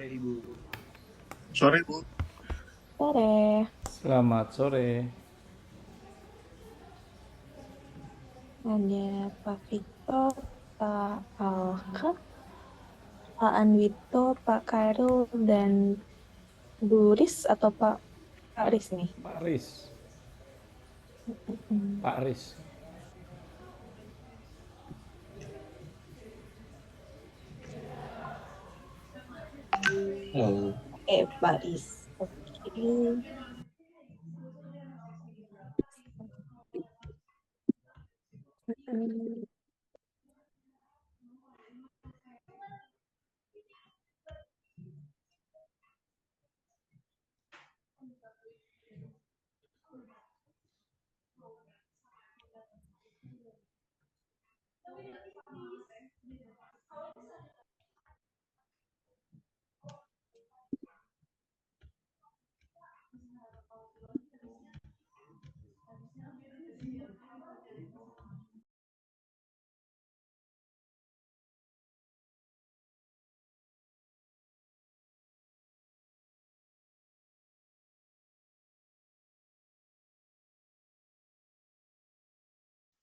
Sore Ibu. Sore Bu. Sore, Selamat sore. ada Pak Victor, Pak Alka, Pak Anwito, Pak Kairul, dan Bu Riz atau Pak Riz nih? Pak Riz. Hmm. Pak Riz. Halo. Pak Riz. Oke. Hmm.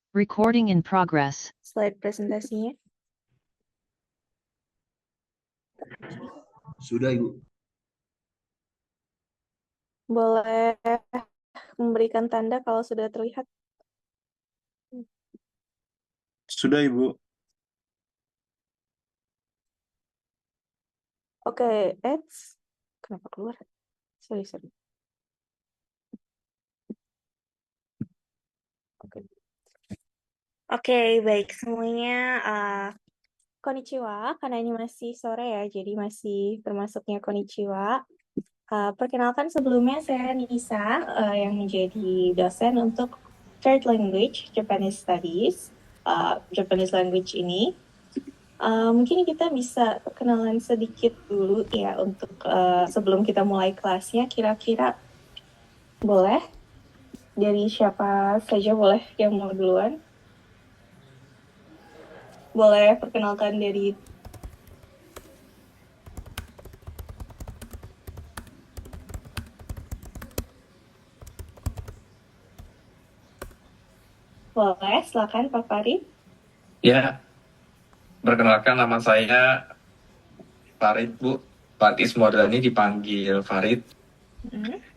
Recording in progress. Slide presentasinya. Sudah Ibu. Boleh memberikan tanda kalau sudah terlihat. Sudah Ibu. Oke, Eds. Kenapa keluar? Sorry. Oke, baik semuanya. Konnichiwa, karena ini masih sore ya, jadi masih termasuknya konnichiwa. Perkenalkan sebelumnya saya Nisa, yang menjadi dosen untuk Third Language Japanese Studies, Japanese language ini. Mungkin kita bisa kenalan sedikit dulu ya untuk sebelum kita mulai kelasnya, kira-kira boleh? Dari siapa saja boleh yang mau duluan? Boleh perkenalkan dari boleh, silakan Pak Farid. Ya, perkenalkan nama saya Farid, Bu. Farid Ismordani, dipanggil Farid.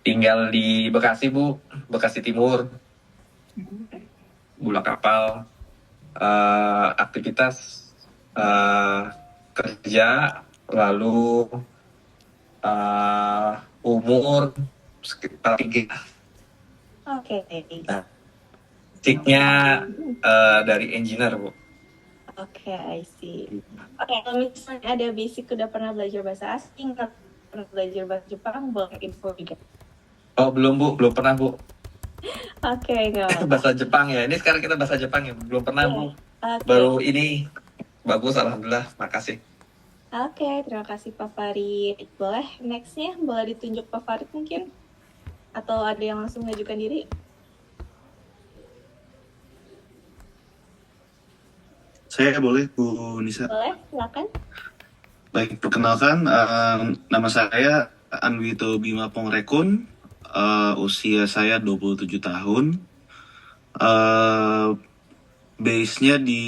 Tinggal di Bekasi, Bu. Bekasi Timur. Bulak kapal. Aktivitas kerja, lalu umur sekitar 3. Oke. Nah, basicnya dari engineer, Bu. Oke, I see. Oke, kalau misalnya ada basic udah pernah belajar bahasa asing, atau pernah belajar bahasa Jepang, boleh info juga. Oh, belum, Bu. Belum pernah, Bu. Oke, nggak apa-apa. Bahasa Jepang ya. Ini sekarang kita bahasa Jepang ya. Belum pernah, Bu. Oke. Baru ini. Bagus, alhamdulillah. Makasih. Oke, terima kasih Pak Farid. Boleh next-nya, boleh ditunjuk Pak Farid mungkin? Atau ada yang langsung mengajukan diri? Saya boleh Bu Nisa. Boleh, silakan. Baik, perkenalkan nama saya Anwito Bima Pongrekun. Usia saya 27 tahun. Base-nya di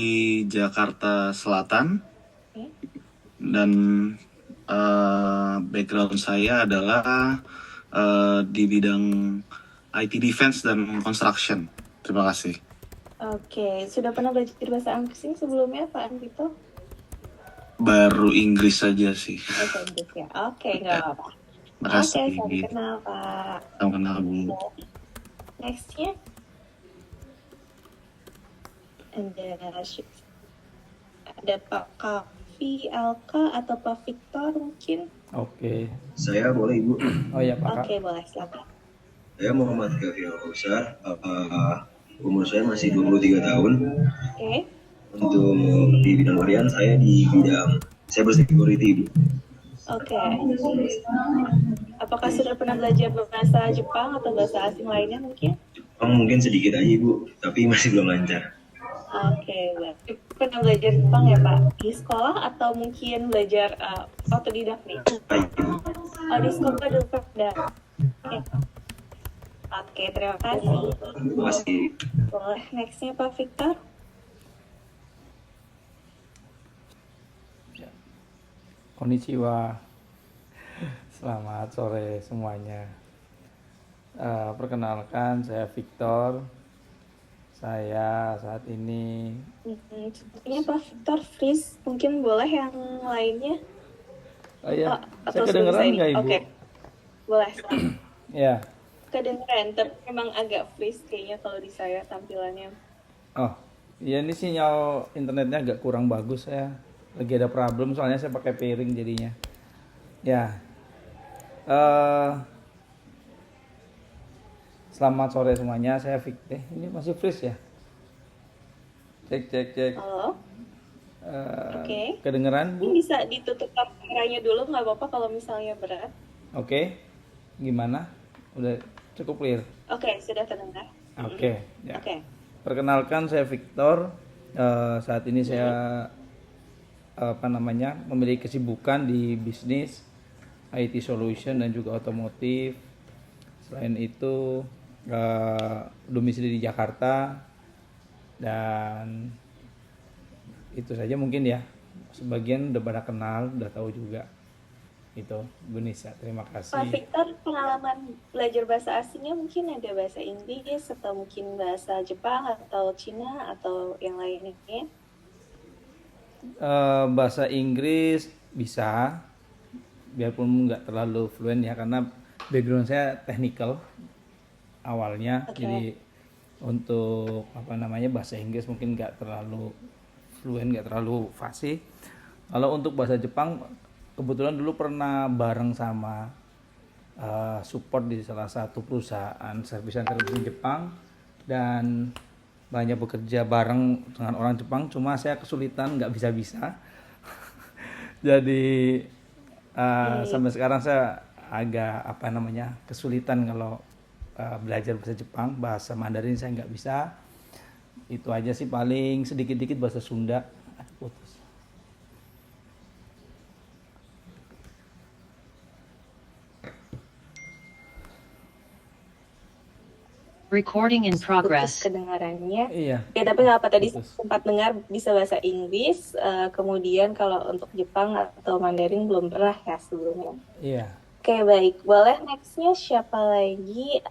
Jakarta Selatan. Oke. Dan background saya adalah di bidang IT defense dan construction. Terima kasih. Oke, sudah pernah belajar bahasa Inggris ini sebelumnya Pak Anwito? Baru Inggris saja sih. Bahasa Inggris ya? Oke, nggak apa-apa. Makasih. Oke, salam kenal Pak. Salam kenal Bu. Next-nya. Ada Pak Kavi, Alka, atau Pak Victor mungkin? Oke. Saya boleh Ibu. Oh ya Pak. Oke, boleh, silakan. Saya Muhammad Kavi Al-Kausar. Umur saya masih 23 tahun. Oke. Untuk di bidang harian saya di bidang cyber security Ibu. Oke. Apakah sudah pernah belajar bahasa Jepang atau bahasa asing lainnya mungkin? Mungkin sedikit aja Ibu, tapi masih belum lancar. Oke, baik. pernah belajar Jepang ya Pak? Di sekolah atau mungkin belajar otodidak nih? Oh di sekolah dulu pernah. Oke, terima kasih. Masih Boleh nextnya Pak Victor? Konnichiwa. Selamat sore semuanya. Perkenalkan, saya Victor. Saya saat ini Sepertinya Pak Victor freeze. Mungkin boleh yang lainnya? oh ya, Atau saya sudah bisa kedengeran ini? nggak Ibu? Oke, boleh. Ya. Kedengeran, tapi memang agak freeze kayaknya kalau di saya tampilannya. Oh, iya ini sinyal internetnya agak kurang bagus ya. Lagi ada problem soalnya saya pakai piring jadinya. Ya. eh Selamat sore semuanya. Saya Victor. Ini masih freeze ya? Cek. Halo? Oke. Kedengeran Bu? Ini bisa ditutup kameranya dulu, nggak apa-apa kalau misalnya berat. Oke. Gimana? Udah cukup clear? Oke, sudah terdengar. Oke. Ya. Oke. Perkenalkan saya Victor. Saat ini saya memiliki kesibukan di bisnis IT solution dan juga otomotif. Selain itu domisili di Jakarta dan itu saja mungkin ya. Sebagian udah pada kenal, udah tahu juga. Itu Bu Nisa, terima Pak kasih. Victor, pengalaman belajar bahasa asingnya mungkin ada bahasa Inggris atau mungkin bahasa Jepang atau Cina atau yang lainnya? Bahasa Inggris bisa, biarpun nggak terlalu fluent ya, karena background saya technical awalnya. Oke. Jadi untuk bahasa Inggris mungkin nggak terlalu fluent, nggak terlalu fasih. Kalau untuk bahasa Jepang, kebetulan dulu pernah bareng sama support di salah satu perusahaan service center di Jepang dan banyak bekerja bareng dengan orang Jepang. Cuma saya kesulitan, nggak bisa. Jadi sampai sekarang saya agak kesulitan kalau belajar bahasa Jepang. Bahasa Mandarin saya nggak bisa. Itu aja sih, paling sedikit-dikit bahasa Sunda. Putus. Recording in Putus progress. kedengarannya. Iya. Ya, tapi nggak apa, tadi Putus. sempat dengar bisa bahasa Inggris, kemudian kalau untuk Jepang atau Mandarin belum pernah ya sebelumnya. Iya. Oke, baik. Boleh nextnya siapa lagi?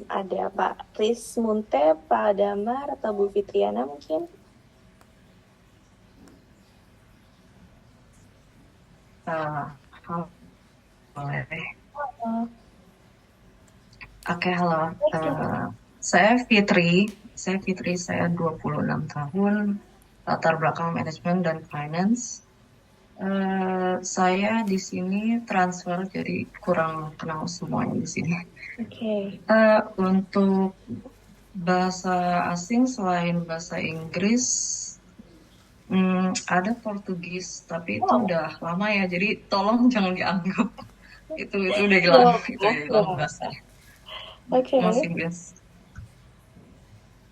Ada Pak Kris Munte, Pak Damar, atau Bu Fitriana mungkin? Halo, boleh. Oh, Oke, halo. silakan. Saya Fitri, saya 26 tahun, latar belakang manajemen dan finance. Saya di sini transfer, jadi kurang kenal semuanya di sini. Oke. Untuk bahasa asing selain bahasa Inggris, ada Portugis, tapi itu udah lama ya, jadi tolong jangan dianggap itu udah hilang, itu udah hilang bahasanya. Oke. Masih biasa.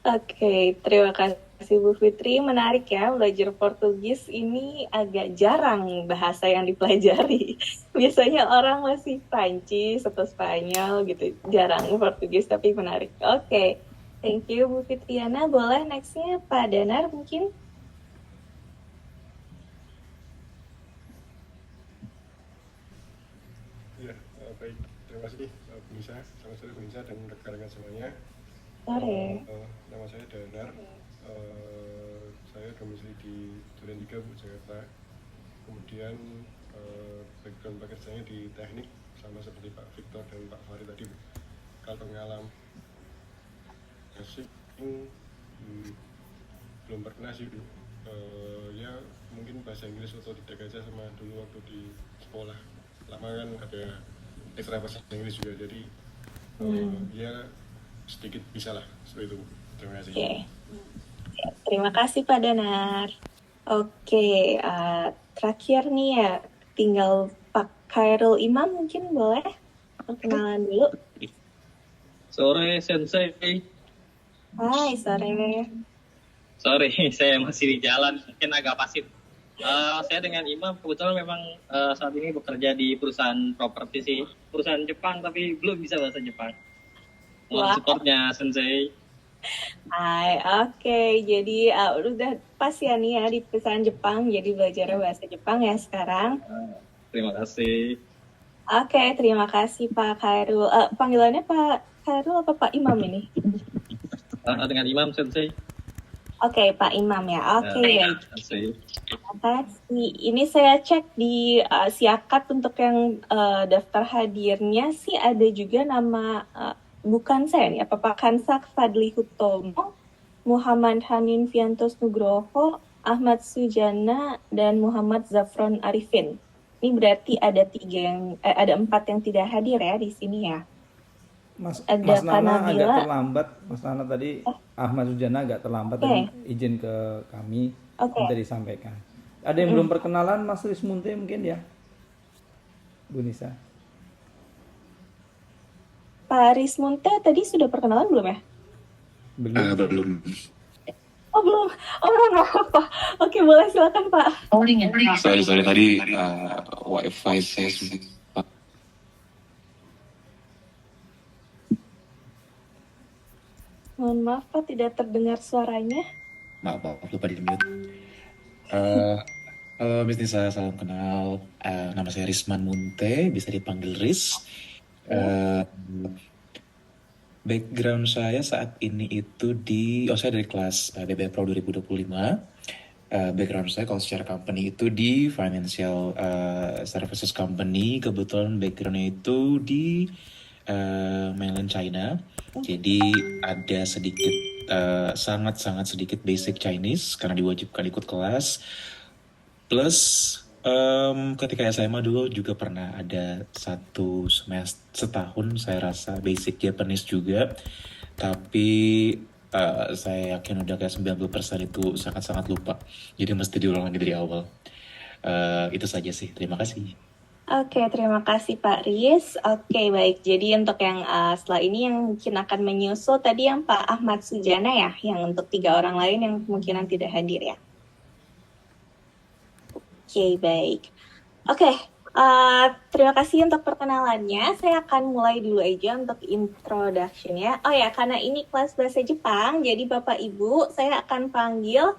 Oke, terima kasih Bu Fitri. Menarik ya, belajar Portugis ini agak jarang bahasa yang dipelajari. Biasanya orang masih Prancis atau Spanyol gitu, jarang Portugis, tapi menarik. Oke, thank you Bu Fitriana. Boleh nextnya Pak Danar mungkin? Ya, baik. Terima kasih Bu Nisa. Selamat sore Bu Nisa dan rekan-rekan semuanya. Sore. Nama saya Danar. Saya domisili di Duren 3, Bu, Jakarta. Kemudian background pekerjaannya di teknik, sama seperti Pak Victor dan Pak Farid tadi, Bu. Kalau pengalaman asing belum pernah sih, Bu. Ya mungkin bahasa Inggris atau tidak aja, sama dulu waktu di sekolah lama kan ada ekstra bahasa Inggris juga, jadi ya sedikit bisa lah seperti itu. Terima kasih. Oke. Terima kasih Pak Danar. Oke, terakhir nih ya, tinggal Pak Khairul Imam mungkin boleh perkenalan dulu. Sore Sensei, Hai, sore. Sorry, saya masih di jalan, mungkin agak pasif. Saya dengan Imam kebetulan memang saat ini bekerja di perusahaan properti sih, perusahaan Jepang tapi belum bisa bahasa Jepang. Mohon Wah, supportnya, Sensei. hai, oke. Jadi udah pas ya nih ya di perusahaan Jepang, jadi belajar bahasa Jepang ya sekarang. Terima kasih. Oke, terima kasih Pak Khairul. Panggilannya Pak Khairul apa Pak Imam ini? Dengan Imam, Sensei. Oke, Pak Imam ya. Oke, baik. Sensei. Terima kasih. Ini saya cek di Siakat untuk yang daftar hadirnya sih ada juga nama bukan saya nih, apa Pak Kansak Fadli Hutomo, Muhammad Hanin Fiantos Nugroho, Ahmad Sujana, dan Muhammad Zafron Arifin. Ini berarti ada ada 4 yang tidak hadir ya di sini ya. Mas Ada Kak Nana agak Nabila. terlambat. Mas Nana tadi Ahmad Sujana agak terlambat Oke. tadi izin ke kami Oke. minta disampaikan. Ada yang belum perkenalan Mas Rismunte mungkin ya? Bu Nisa. Pak Rismunte tadi sudah perkenalan belum ya? Belum. Belum. Oh belum. Oh maaf Pak. Oke boleh silakan Pak. Recording in progress. Sorry tadi wifi saya Mohon maaf Pak tidak terdengar suaranya. Maaf, lupa di mute. Halo Miss Nisa, salam kenal. Nama saya Risman Munte, bisa dipanggil Riz. Background saya saat ini itu saya dari kelas BBA Pro 2025. Background saya kalau secara company itu di financial services company. Kebetulan backgroundnya itu di mainland China. Jadi ada sedikit sangat-sangat sedikit basic Chinese karena diwajibkan ikut kelas. Plus ketika SMA dulu juga pernah ada satu semester setahun saya rasa basic Japanese juga. Tapi saya yakin udah kayak 90% itu sangat-sangat lupa. Jadi mesti diulang lagi dari awal. Itu saja sih. Terima kasih. Oke, terima kasih Pak Riz. Oke, baik. Jadi untuk yang setelah ini yang mungkin akan menyusul tadi yang Pak Ahmad Sujana ya, yang untuk 3 orang lain yang kemungkinan tidak hadir ya. Oke, baik. Oke, terima kasih untuk perkenalannya. Saya akan mulai dulu aja untuk introduction ya. Oh ya, karena ini kelas bahasa Jepang, jadi Bapak Ibu saya akan panggil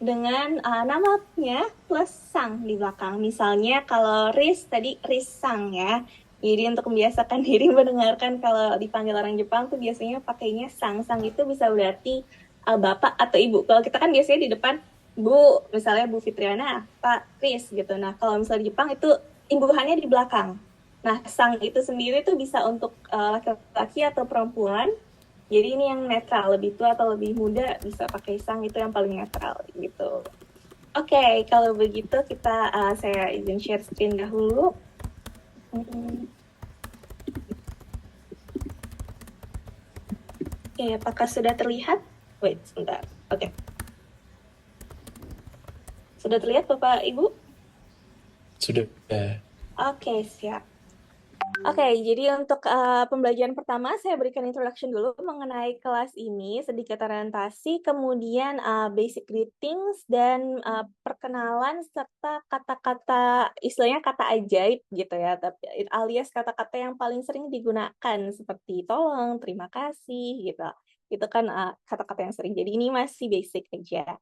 dengan namanya plus sang di belakang. Misalnya kalau Riz tadi Riz sang ya. Jadi untuk membiasakan diri mendengarkan kalau dipanggil orang Jepang tuh biasanya pakainya sang. Sang itu bisa berarti bapak atau ibu. Kalau kita kan biasanya di depan Bu, misalnya Bu Fitriana, Pak Riz gitu. Nah kalau misalnya di Jepang itu imbuhannya di belakang. Nah sang itu sendiri tuh bisa untuk laki-laki atau perempuan. Jadi ini yang netral, lebih tua atau lebih muda bisa pakai sang, itu yang paling netral gitu. Oke, kalau begitu saya izin share screen dahulu. Oke, apakah sudah terlihat? Wait, sebentar. Oke. Sudah terlihat Bapak Ibu? Sudah. Oke, siap. Oke, jadi untuk pembelajaran pertama saya berikan introduction dulu mengenai kelas ini, sedikit orientasi, kemudian basic greetings dan perkenalan serta kata-kata istilahnya kata ajaib gitu ya, tapi alias kata-kata yang paling sering digunakan seperti tolong, terima kasih gitu. Itu kan kata-kata yang sering. Jadi ini masih basic aja.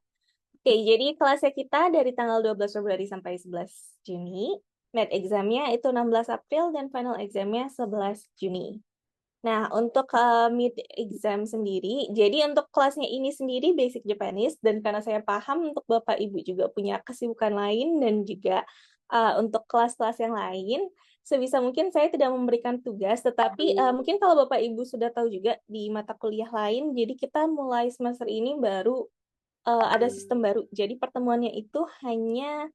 Oke, jadi kelasnya kita dari tanggal 12 Februari sampai 11 Juni. Mid exam-nya itu 16 April dan final exam-nya 11 Juni. Nah, untuk mid exam sendiri, jadi untuk kelasnya ini sendiri basic Japanese, dan karena saya paham untuk Bapak Ibu juga punya kesibukan lain dan juga untuk kelas-kelas yang lain, sebisa mungkin saya tidak memberikan tugas, tetapi mungkin kalau Bapak Ibu sudah tahu juga di mata kuliah lain, jadi kita mulai semester ini baru ada sistem baru. Jadi pertemuannya itu hanya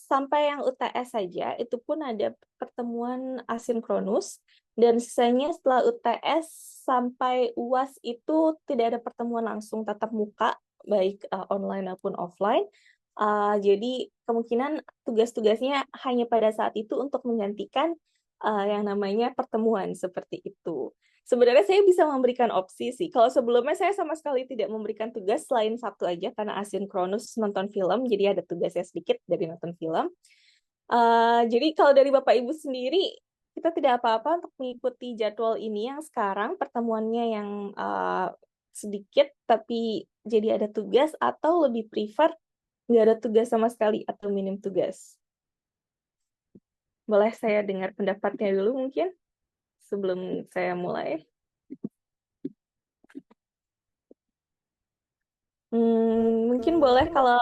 sampai yang UTS saja, itu pun ada pertemuan asinkronus, dan sisanya setelah UTS sampai UAS itu tidak ada pertemuan langsung tatap muka, baik online maupun offline. Jadi kemungkinan tugas-tugasnya hanya pada saat itu untuk menggantikan yang namanya pertemuan seperti itu. Sebenarnya saya bisa memberikan opsi sih. Kalau sebelumnya saya sama sekali tidak memberikan tugas selain satu aja karena asinkronus nonton film, jadi ada tugasnya sedikit dari nonton film. Jadi kalau dari Bapak Ibu sendiri, kita tidak apa-apa untuk mengikuti jadwal ini yang sekarang pertemuannya yang sedikit tapi jadi ada tugas, atau lebih prefer nggak ada tugas sama sekali atau minim tugas. Boleh saya dengar pendapatnya dulu mungkin sebelum saya mulai. Mungkin boleh kalau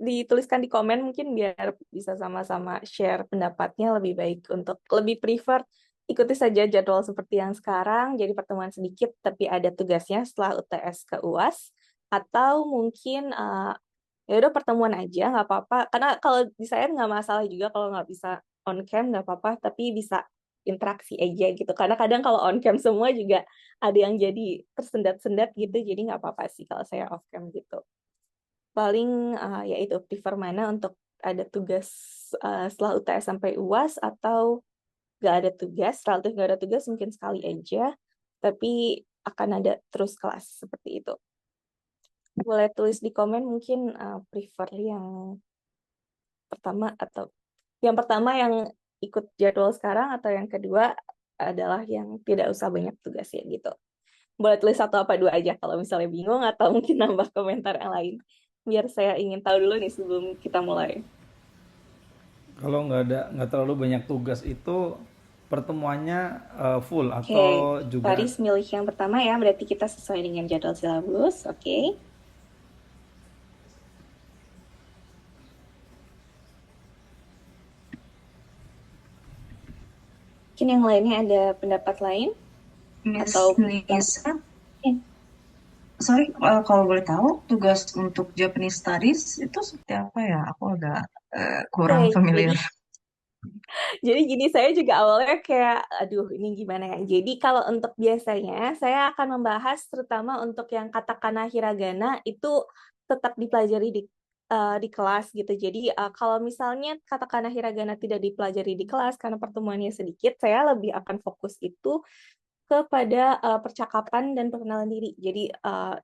dituliskan di komen mungkin biar bisa sama-sama share pendapatnya, lebih baik untuk lebih prefer ikuti saja jadwal seperti yang sekarang, jadi pertemuan sedikit tapi ada tugasnya setelah UTS ke UAS, atau mungkin ya udah pertemuan aja nggak apa-apa, karena kalau di saya nggak masalah juga kalau nggak bisa on cam, nggak apa-apa, tapi bisa interaksi aja gitu, karena kadang kalau on cam semua juga ada yang jadi tersendat-sendat gitu, jadi nggak apa-apa sih kalau saya off cam gitu. Paling ya itu prefer mana untuk ada tugas setelah UTS sampai UAS, atau nggak ada tugas, relatif nggak ada tugas mungkin sekali aja, tapi akan ada terus kelas seperti itu. Boleh tulis di komen mungkin prefer yang pertama, atau yang pertama yang ikut jadwal sekarang, atau yang kedua adalah yang tidak usah banyak tugas ya gitu. Boleh tulis satu apa dua aja kalau misalnya bingung, atau mungkin nambah komentar yang lain. Biar saya ingin tahu dulu nih sebelum kita mulai. Kalau nggak terlalu banyak tugas itu pertemuannya full atau juga Paris milih yang pertama ya, berarti kita sesuai dengan jadwal silabus. Oke. Mungkin yang lainnya ada pendapat lain? Miss Atau Nisa, sorry, kalau boleh tahu tugas untuk Japanese Studies itu seperti apa ya? Aku agak kurang familiar. Jadi gini, saya juga awalnya kayak, aduh ini gimana ya. Jadi kalau untuk biasanya, saya akan membahas terutama untuk yang katakana hiragana itu tetap dipelajari di kelas gitu. Jadi kalau misalnya katakana hiragana tidak dipelajari di kelas karena pertemuannya sedikit, saya lebih akan fokus itu kepada percakapan dan perkenalan diri. Jadi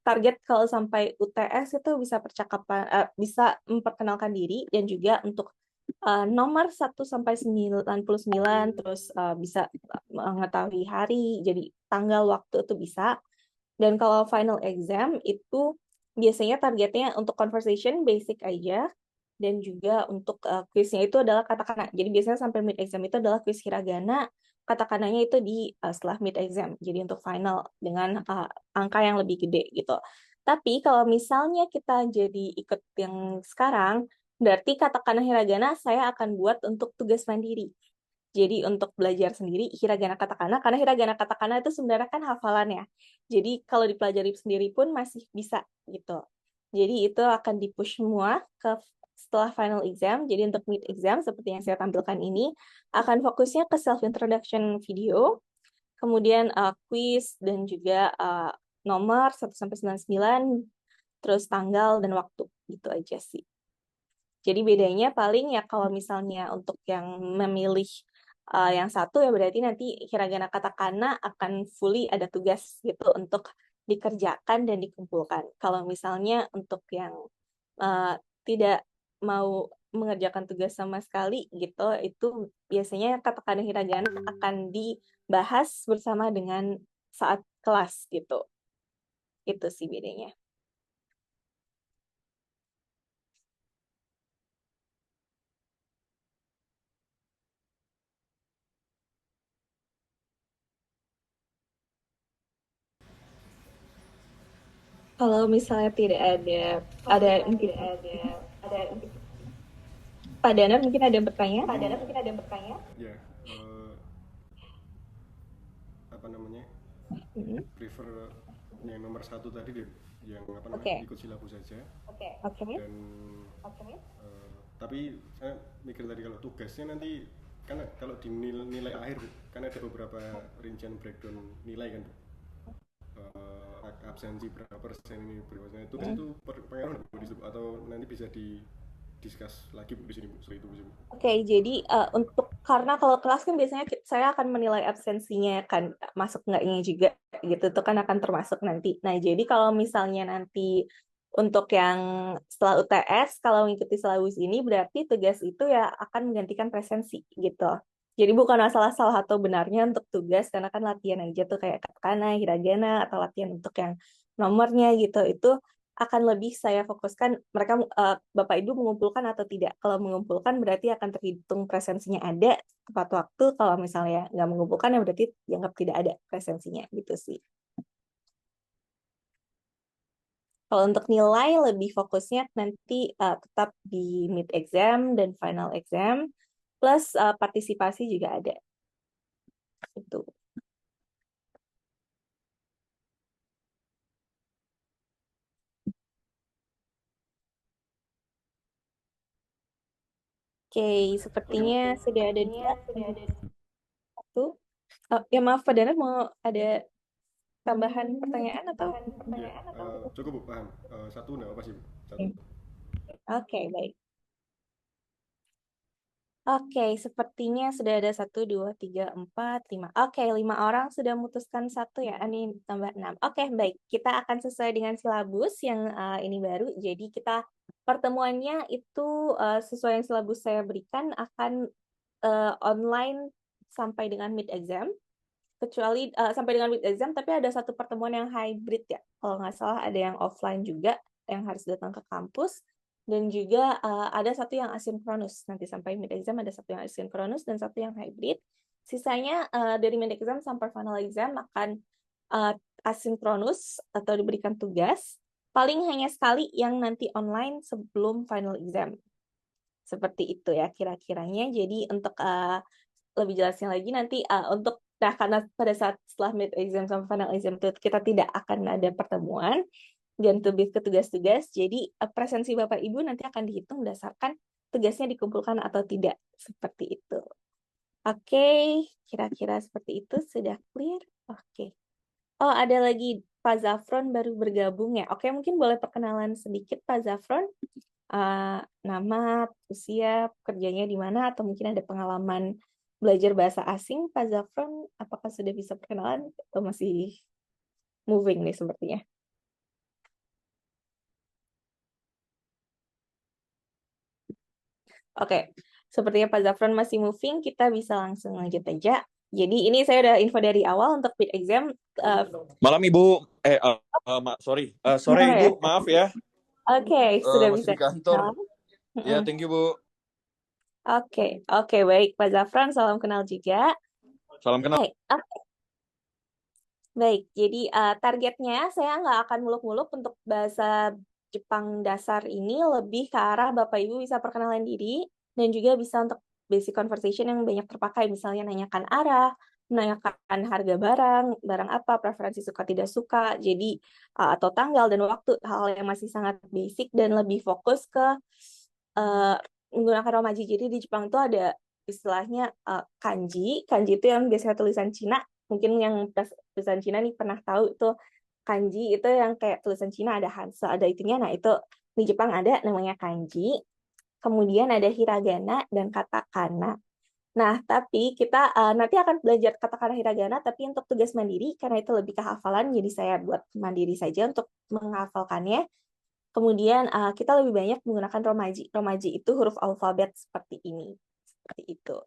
target kalau sampai UTS itu bisa bisa memperkenalkan diri, dan juga untuk nomor 1 sampai 99, terus bisa mengetahui hari, jadi tanggal, waktu itu bisa. Dan kalau final exam itu biasanya targetnya untuk conversation basic aja, dan juga untuk quiznya itu adalah katakana. Jadi biasanya sampai mid exam itu adalah quiz hiragana, katakananya itu di setelah mid exam. Jadi untuk final dengan angka yang lebih gede gitu. Tapi kalau misalnya kita jadi ikut yang sekarang, berarti katakana hiragana saya akan buat untuk tugas mandiri. Jadi untuk belajar sendiri hiragana katakana, karena hiragana katakana itu sebenarnya kan hafalan ya. Jadi kalau dipelajari sendiri pun masih bisa gitu. Jadi itu akan di-push semua ke setelah final exam. Jadi untuk mid exam seperti yang saya tampilkan ini akan fokusnya ke self introduction video, kemudian quiz, dan juga nomor 1 sampai 99, terus tanggal dan waktu, gitu aja sih. Jadi bedanya paling ya kalau misalnya untuk yang memilih yang satu ya berarti nanti hiragana katakana akan fully ada tugas gitu untuk dikerjakan dan dikumpulkan. Kalau misalnya untuk yang tidak mau mengerjakan tugas sama sekali gitu, itu biasanya katakana hiragana akan dibahas bersama dengan saat kelas gitu. Itu sih bedanya. Kalau misalnya tidak ada mungkin Pak Danar mungkin ada yang bertanya? Ya, apa namanya? Prefer yang nomor 1 tadi deh, yang apa namanya, ikut silabus saja. Dan tapi saya mikir tadi kalau tugasnya nanti kan kalau di nilai akhir kan ada beberapa rincian breakdown nilai kan, absensi berapa persen ini berapa itu kan, itu pengaruh atau nanti bisa di discuss lagi di sini Bu, soal itu Bu. Oke, jadi untuk Karena kalau kelas kan biasanya saya akan menilai absensinya kan, masuk enggaknya juga gitu, itu kan akan termasuk nanti. Nah, jadi kalau misalnya nanti untuk yang setelah UTS, kalau mengikuti syllabus ini berarti tugas itu ya akan menggantikan presensi gitu. Jadi bukan masalah salah atau benarnya untuk tugas, karena kan latihan aja tuh kayak katakana, hiragana, atau latihan untuk yang nomornya gitu. Itu akan lebih saya fokuskan mereka Bapak Ibu mengumpulkan atau tidak. Kalau mengumpulkan berarti akan terhitung presensinya ada tepat waktu. Kalau misalnya nggak mengumpulkan ya berarti dianggap tidak ada presensinya gitu sih. Kalau untuk nilai lebih fokusnya nanti tetap di mid exam dan final exam plus partisipasi juga ada. Itu. Oke, sepertinya sudah ada dua. Satu. Ya maaf, Pak Dana mau ada tambahan pertanyaan atau? Iya, cukup Bu, paham. Satu nggak apa sih Bu? Satu. Oke, baik. Oke, sepertinya sudah ada 1, 2, 3, 4, 5. Oke, 5 orang sudah memutuskan satu ya. Ini tambah 6. Oke, baik. Kita akan sesuai dengan silabus yang ini baru. Jadi kita pertemuannya itu sesuai yang silabus saya berikan akan online sampai dengan mid exam. Kecuali sampai dengan mid exam, tapi ada satu pertemuan yang hybrid ya. Kalau nggak salah ada yang offline juga, yang harus datang ke kampus. Dan juga ada satu yang asinkronus. Nanti sampai mid exam ada satu yang asinkronus dan satu yang hybrid. Sisanya dari mid exam sampai final exam akan asinkronus atau diberikan tugas. Paling hanya sekali yang nanti online sebelum final exam. Seperti itu ya kira-kiranya. Jadi untuk lebih jelasnya lagi nanti untuk karena pada saat setelah mid exam sampai final exam itu kita tidak akan ada pertemuan dan lebih ke tugas-tugas. Jadi presensi Bapak Ibu nanti akan dihitung berdasarkan tugasnya dikumpulkan atau tidak. Seperti itu. Oke, kira-kira seperti itu sudah clear? Oke. Oh, ada lagi Pak Zafron baru bergabung ya. Oke, mungkin boleh perkenalan sedikit Pak Zafron. Nama, usia, kerjanya di mana, atau mungkin ada pengalaman belajar bahasa asing, Pak Zafron, apakah sudah bisa perkenalan atau masih moving nih sepertinya? Oke, sepertinya Pak Zafron masih moving, kita bisa langsung lanjut aja. Jadi ini saya udah info dari awal untuk mid exam. Malam Ibu, sorry, sore Ibu, maaf ya. Oke, sudah Masih bisa. di kantor. Ya, thank you Bu. Oke, baik Pak Zafron, salam kenal juga. Salam kenal. Baik, jadi targetnya saya nggak akan muluk-muluk untuk bahasa Jepang dasar ini, lebih ke arah Bapak Ibu bisa perkenalan diri, dan juga bisa untuk basic conversation yang banyak terpakai, misalnya nanyakan arah, menanyakan harga barang apa, preferensi suka tidak suka, jadi atau tanggal dan waktu, hal yang masih sangat basic dan lebih fokus ke menggunakan romaji. Jadi di Jepang itu ada istilahnya kanji itu yang biasanya tulisan Cina. Mungkin yang tulisan Cina nih pernah tahu itu kanji itu yang kayak tulisan Cina ada hansa, ada itunya. Nah, itu di Jepang ada namanya kanji. Kemudian ada hiragana dan katakana. Nah, tapi kita nanti akan belajar katakana hiragana, tapi untuk tugas mandiri, karena itu lebih ke hafalan, jadi saya buat mandiri saja untuk menghafalkannya. Kemudian kita lebih banyak menggunakan romaji. Romaji itu huruf alfabet seperti ini. Seperti itu.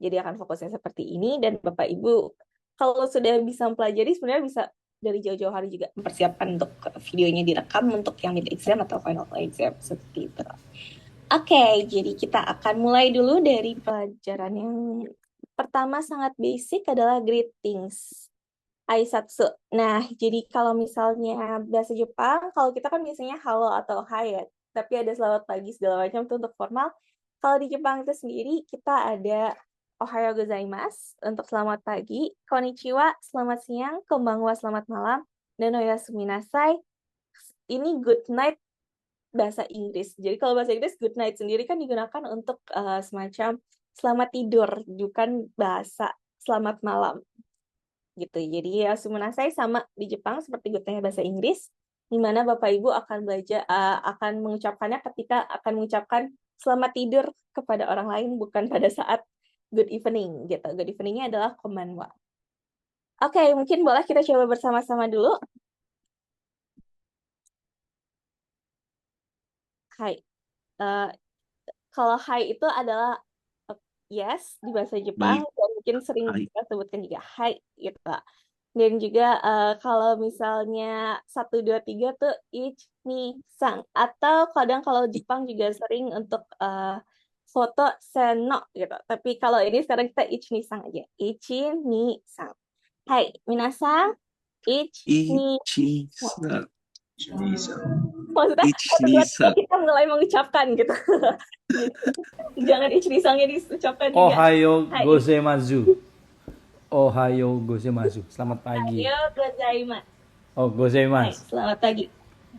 Jadi akan fokusnya seperti ini, dan Bapak Ibu kalau sudah bisa mempelajari sebenarnya bisa dari jauh-jauh hari juga mempersiapkan untuk videonya direkam untuk yang mid exam atau final exam seperti itu. Oke, jadi kita akan mulai dulu dari pelajaran yang pertama sangat basic adalah greetings. Aisatsu. Nah, jadi kalau misalnya bahasa Jepang, kalau kita kan biasanya halo atau hai ya, tapi ada selamat pagi segala macam itu untuk formal. Kalau di Jepang itu sendiri kita ada Ohayo gozaimasu untuk selamat pagi, konnichiwa selamat siang, konbanwa selamat malam, dan oyasumi nasai ini good night bahasa Inggris. Jadi kalau bahasa Inggris good night sendiri kan digunakan untuk semacam selamat tidur, bukan bahasa selamat malam. Gitu. Jadi oyasumi nasai sama di Jepang seperti good night bahasa Inggris, di mana Bapak Ibu akan belajar akan mengucapkannya ketika akan mengucapkan selamat tidur kepada orang lain, bukan pada saat good evening gitu. Good eveningnya adalah konbanwa. Oke, mungkin boleh kita coba bersama-sama dulu. Hai. Kalau hai itu adalah yes di bahasa Jepang, dan mungkin sering kita sebutkan juga hai gitu. Dan juga kalau misalnya 1, 2, 3 tuh ich, ni, sang. Atau kadang kalau Jepang juga sering untuk foto seno gitu. Tapi kalau ini sekarang kita ich, ni, sang aja. Ichi, ni, sang. Hai, minasan. Ich, ni, sang. Maksudnya tiba-tiba kita mulai mengucapkan gitu. Jangan ich, ni, sangnya diucapkan juga. Ohayo gozaimasu. Ohayo gozaimasu. Selamat pagi. Ohayo gozaimasu. Oh, gozaimasu. Selamat pagi.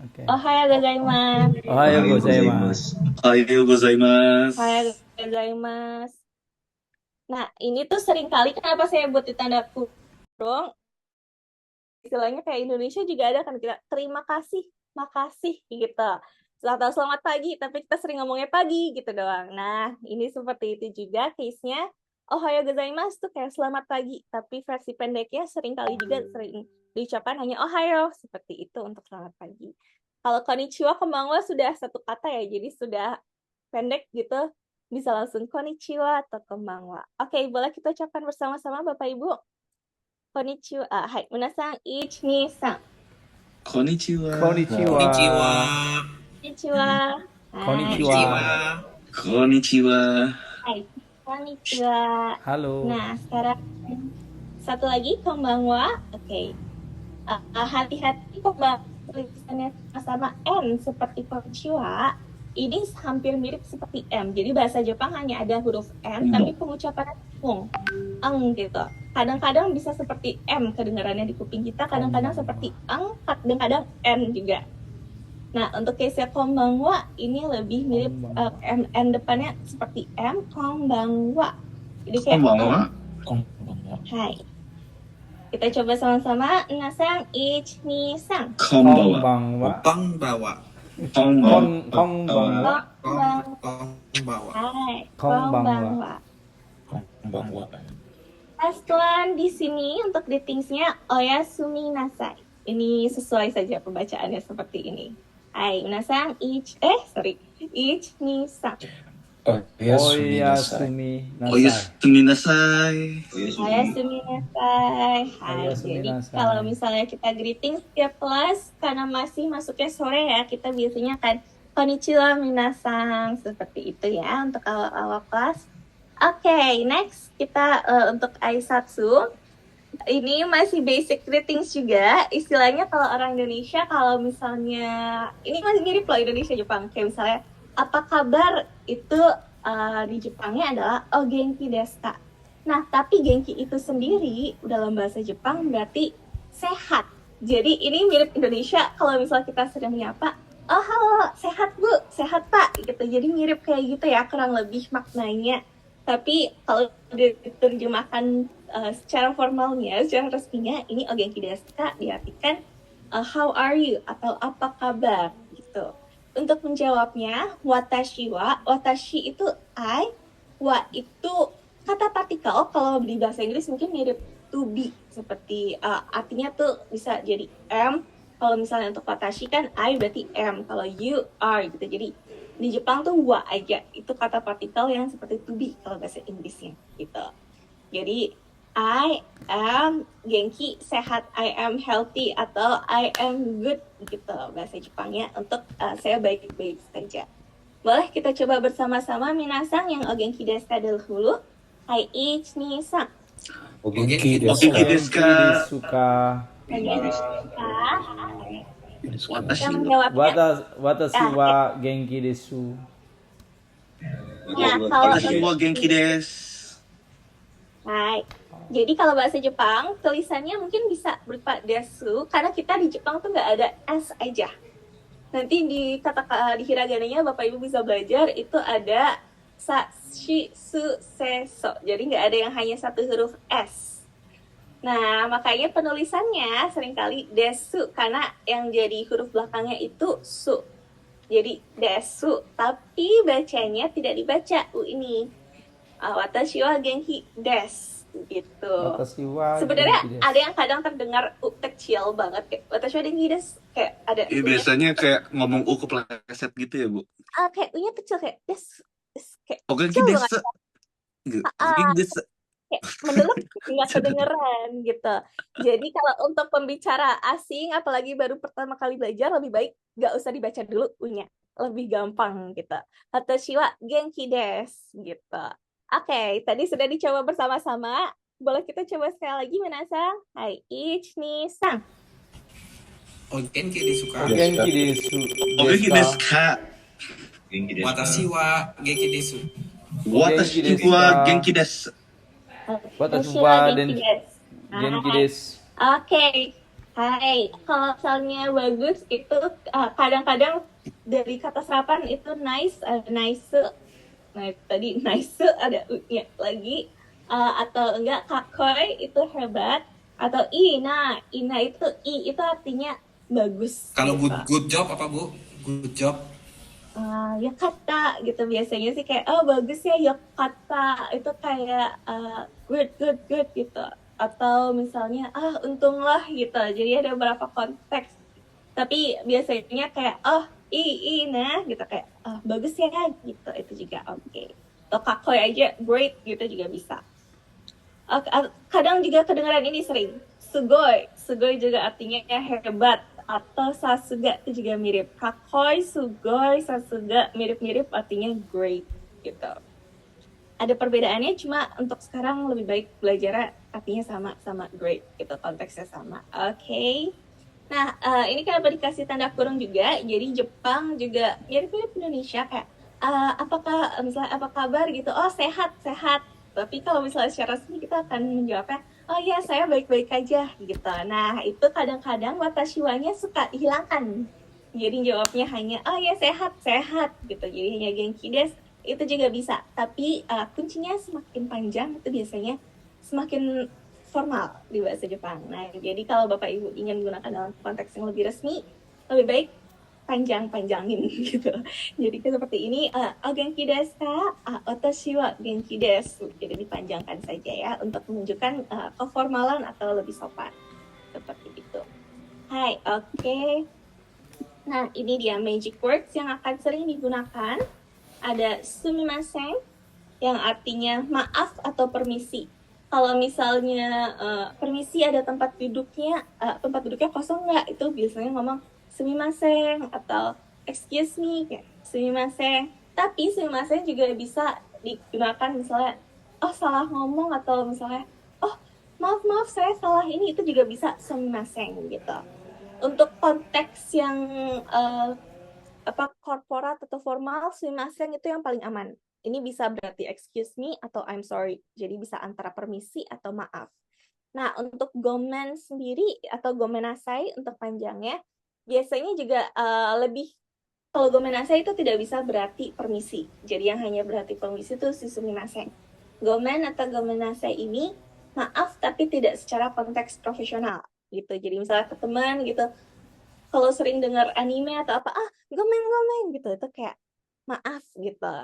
Oke. Ohayo gozaimasu. Ohayo gozaimasu. Ohayo gozaimasu. Ohayo gozaimasu. Nah, ini tuh sering kali kenapa saya buat di tanda kurung? Istilahnya kayak Indonesia juga ada kan kita terima kasih, makasih gitu. Atau selamat pagi, tapi kita sering ngomongnya pagi gitu doang. Nah, ini seperti itu juga case-nya. Ohayo gozaimasu tuh kayak selamat pagi, tapi versi pendeknya sering kali juga sering diucapkan hanya ohayo, seperti itu untuk selamat pagi. Kalau konnichiwa, konbanwa sudah satu kata ya, jadi sudah pendek gitu, bisa langsung konnichiwa atau konbanwa. Oke, boleh kita ucapkan bersama-sama Bapak Ibu? Konnichiwa. Hai, minasan, ich, ni, sang. Konnichiwa. Konnichiwa. Konnichiwa. Konnichiwa. Konnichiwa. Hai, konnichiwa. Halo. Nah, sekarang satu lagi konbanwa. Oke. Hati-hati konbanwa tulisannya sama N seperti konnichiwa. Ini hampir mirip seperti M. Jadi bahasa Jepang hanya ada huruf N, tapi pengucapannya eng gitu. Kadang-kadang bisa seperti M kedengarannya di kuping kita, kadang-kadang seperti eng, kadang-kadang N juga. Nah, untuk case konbanwa ini lebih mirip N depannya seperti M, konbanwa. Jadi kayak Konbanwa. Hai. Kita coba sama-sama. Minasan, ich, ni, sang. Konbanwa. Konbanwa. Konbanwa. Hai. Konbanwa. Konbanwa. Last one di sini untuk di things-nya oyasumi nasai. Ini sesuai saja pembacaannya seperti ini. Hai, minasan, ich, ni, sang. Oyasumi nasai. Oyasumi nasai. Oyasumi nasai. Hai, Oyasumi jadi nasai. kalau misalnya kita greeting setiap kelas, karena masih masuknya sore ya, kita biasanya akan konnichiwa minasan, seperti itu ya untuk awal-awal kelas. Oke, next kita untuk Aisatsu. Ini masih basic greetings juga. Istilahnya kalau orang Indonesia, kalau misalnya, ini masih mirip loh Indonesia Jepang. Kayak misalnya, apa kabar itu di Jepangnya adalah o genki desu ka. Nah, tapi genki itu sendiri dalam bahasa Jepang berarti sehat. Jadi ini mirip Indonesia kalau misalnya kita sedang menyapa, oh halo, sehat Bu, sehat Pak, gitu. Jadi mirip kayak gitu ya, kurang lebih maknanya. Tapi kalau diterjemahkan secara formalnya, secara resminya, ini o genki desu ka diartikan how are you atau apa kabar gitu. Untuk menjawabnya, watashi itu I, wa itu kata partikel. Kalau di bahasa Inggris mungkin mirip to be, seperti artinya tuh bisa jadi am. Kalau misalnya untuk watashi kan I berarti am, kalau you are gitu. Jadi di Jepang tuh wa aja, itu kata partikel yang seperti to be kalau bahasa Inggrisnya gitu. Jadi I am genki, sehat, I am healthy, atau I am good gitu bahasa Jepangnya untuk saya baik-baik saja. Boleh kita coba bersama-sama minasan yang o genki desu ka dahulu. Hai, ich, ni, sang. O genki Ogenki desu ka. Watashi. Yang menjawabnya. Watashi wa genki desu. Ya, kalau Watashi wa genki desu. Hai. Jadi kalau bahasa Jepang, tulisannya mungkin bisa berupa desu, karena kita di Jepang tuh nggak ada S aja. Nanti di di hiragananya Bapak Ibu bisa belajar, itu ada sa, shi, su, se, so. Jadi nggak ada yang hanya satu huruf S. Nah, makanya penulisannya seringkali desu, karena yang jadi huruf belakangnya itu su. Jadi desu, tapi bacanya tidak dibaca U ini. Watashi wa genki desu gitu. Watashi wa Sebenarnya genki desu. ada yang kadang terdengar kecil banget kayak watashi wa genki desu, kayak ada Iya, biasanya kayak ngomong U kepleset gitu ya, Bu. kayak u-nya kecil kayak kayak Oh, genki kecil banget. desu. Gitu. Ah, Genki desu. kayak mendelep nggak kedengeran gitu. Jadi kalau untuk pembicara asing, apalagi baru pertama kali belajar, lebih baik nggak usah dibaca dulu u-nya, lebih gampang gitu. Watashi wa genki desu gitu. Oke, tadi sudah dicoba bersama-sama. Boleh kita coba sekali lagi, Minasang? Hai, ich, ni, sang. Oh, genki desu ka. O genki desu. Oh, genki desu ka. Genki desu. Watashi wa genki desu. Watashi desu wa ka. genki desu. Watashi wa genki Hai. desu. Oke, hai. Kalau misalnya bagus itu kadang-kadang dari kata serapan itu nice, nice. Nah, tadi nice ada u-nya lagi. Atau enggak kakoi itu hebat. Atau ina itu i itu artinya bagus. Kalau gitu. good job apa Bu? Good job. Ya kata gitu biasanya sih kayak bagus ya kata itu kayak good gitu, atau misalnya untunglah gitu. Jadi ada beberapa konteks, tapi biasanya kayak nah gitu kayak bagus ya gitu, itu juga oke. Atau kakoi aja great gitu juga bisa. Kadang juga kedengaran ini sering sugoi juga artinya hebat, atau sasuga itu juga mirip. Kakoi, sugoi, sasuga mirip-mirip artinya great gitu. Ada perbedaannya, cuma untuk sekarang lebih baik belajar artinya sama great gitu, konteksnya sama. Oke. Nah, ini kenapa dikasih tanda kurung juga? Jadi Jepang juga mirip-mirip Indonesia kayak apakah misalnya apa kabar gitu? Oh, sehat. Tapi kalau misalnya secara resmi kita akan menjawabnya, oh ya saya baik-baik aja gitu. Nah, itu kadang-kadang watashi wa-nya suka dihilangkan. Jadi jawabnya hanya oh ya sehat gitu. Jadi hanya genki desu, itu juga bisa. Tapi kuncinya semakin panjang itu biasanya semakin formal di bahasa Jepang. Nah, jadi kalau Bapak Ibu ingin menggunakan dalam konteks yang lebih resmi, lebih baik panjangin gitu. Jadi seperti ini, genki desu ka? Watashi wa genki desu. Jadi dipanjangkan saja ya untuk menunjukkan keformalan atau lebih sopan. Seperti itu. Hai, oke. Nah, ini dia magic words yang akan sering digunakan. Ada sumimasen yang artinya maaf atau permisi. Kalau misalnya permisi ada tempat duduknya kosong nggak, itu biasanya ngomong sumimasen atau excuse me kayak sumimasen. Tapi sumimasen juga bisa digunakan misalnya salah ngomong, atau misalnya maaf saya salah ini, itu juga bisa sumimasen gitu. Untuk konteks yang korporat atau formal, sumimasen itu yang paling aman. Ini bisa berarti excuse me atau I'm sorry. Jadi bisa antara permisi atau maaf. Nah, untuk gomen sendiri atau gomenasai untuk panjangnya, biasanya juga kalau gomenasai itu tidak bisa berarti permisi. Jadi yang hanya berarti permisi itu sumimasen. Gomen atau gomenasai ini maaf tapi tidak secara konteks profesional gitu. Jadi misalnya ke teman gitu, kalau sering dengar anime atau apa, gomen gitu, itu kayak maaf gitu.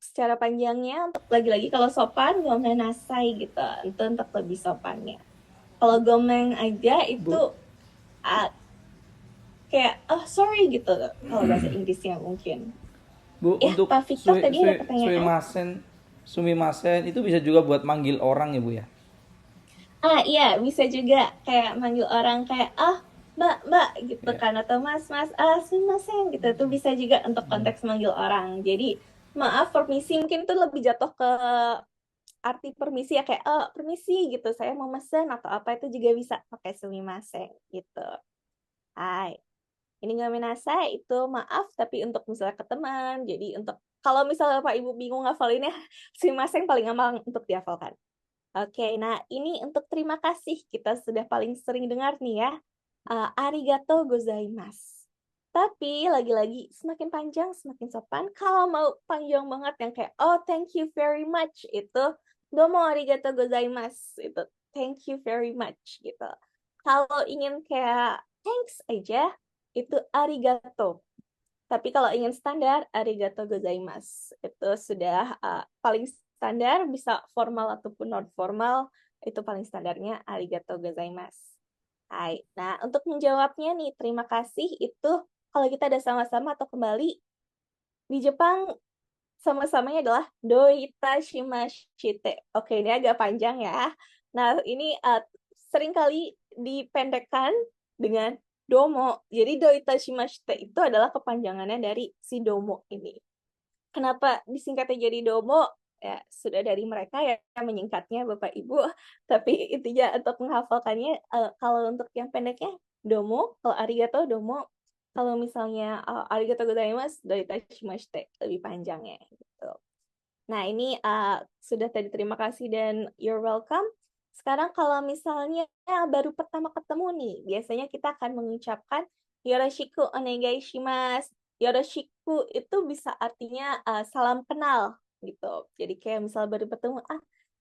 Secara panjangnya untuk lagi-lagi kalau sopan gomenasai gitu, itu untuk lebih sopannya. Kalau gomen aja itu kayak sorry gitu kalau bahasa Inggrisnya mungkin. Bu, Ya, untuk Pak Victor tadi ada pertanyaan. sumimasen itu bisa juga buat manggil orang ya, Bu ya? Iya, bisa juga kayak manggil orang kayak mbak gitu kan, atau mas sumimasen gitu. Itu bisa juga untuk konteks manggil orang. Jadi maaf, permisi mungkin itu lebih jatuh ke arti permisi ya, kayak permisi gitu, saya mau mesen atau apa, itu juga bisa pakai sumimasen gitu. Hai. Ini gomenasai itu maaf tapi untuk misalnya ke teman. Jadi untuk kalau misalnya Pak Ibu bingung ngafalinnya, sumimasen paling gampang untuk dihafalkan. Oke, nah ini untuk terima kasih kita sudah paling sering dengar nih ya. Arigatou gozaimasu. Tapi lagi-lagi semakin panjang semakin sopan. Kalau mau panjang banget yang kayak thank you very much, itu domo arigatou gozaimasu, itu thank you very much gitu. Kalau ingin kayak thanks aja itu arigato. Tapi kalau ingin standar arigatou gozaimasu, itu sudah paling standar, bisa formal ataupun non formal, itu paling standarnya arigatou gozaimasu. Hai. Nah, untuk menjawabnya nih, terima kasih itu kalau kita ada sama-sama atau kembali di Jepang sama-samanya adalah doitashimashite. Oke, ini agak panjang ya. Nah, ini seringkali dipendekkan dengan domo. Jadi doitashimashite itu adalah kepanjangannya dari si domo ini. Kenapa disingkatnya jadi domo? Ya, sudah dari mereka ya menyingkatnya Bapak Ibu. Tapi intinya untuk menghafalkannya, kalau untuk yang pendeknya domo, kalau arigato domo, kalau misalnya arigatou gozaimasu, doitashimashite, lebih panjangnya gitu. Nah, ini sudah tadi terima kasih dan you're welcome. Sekarang kalau misalnya baru pertama ketemu nih, biasanya kita akan mengucapkan yoroshiku onegai shimasu. Yoroshiku itu bisa artinya salam kenal gitu. Jadi kayak misal baru bertemu,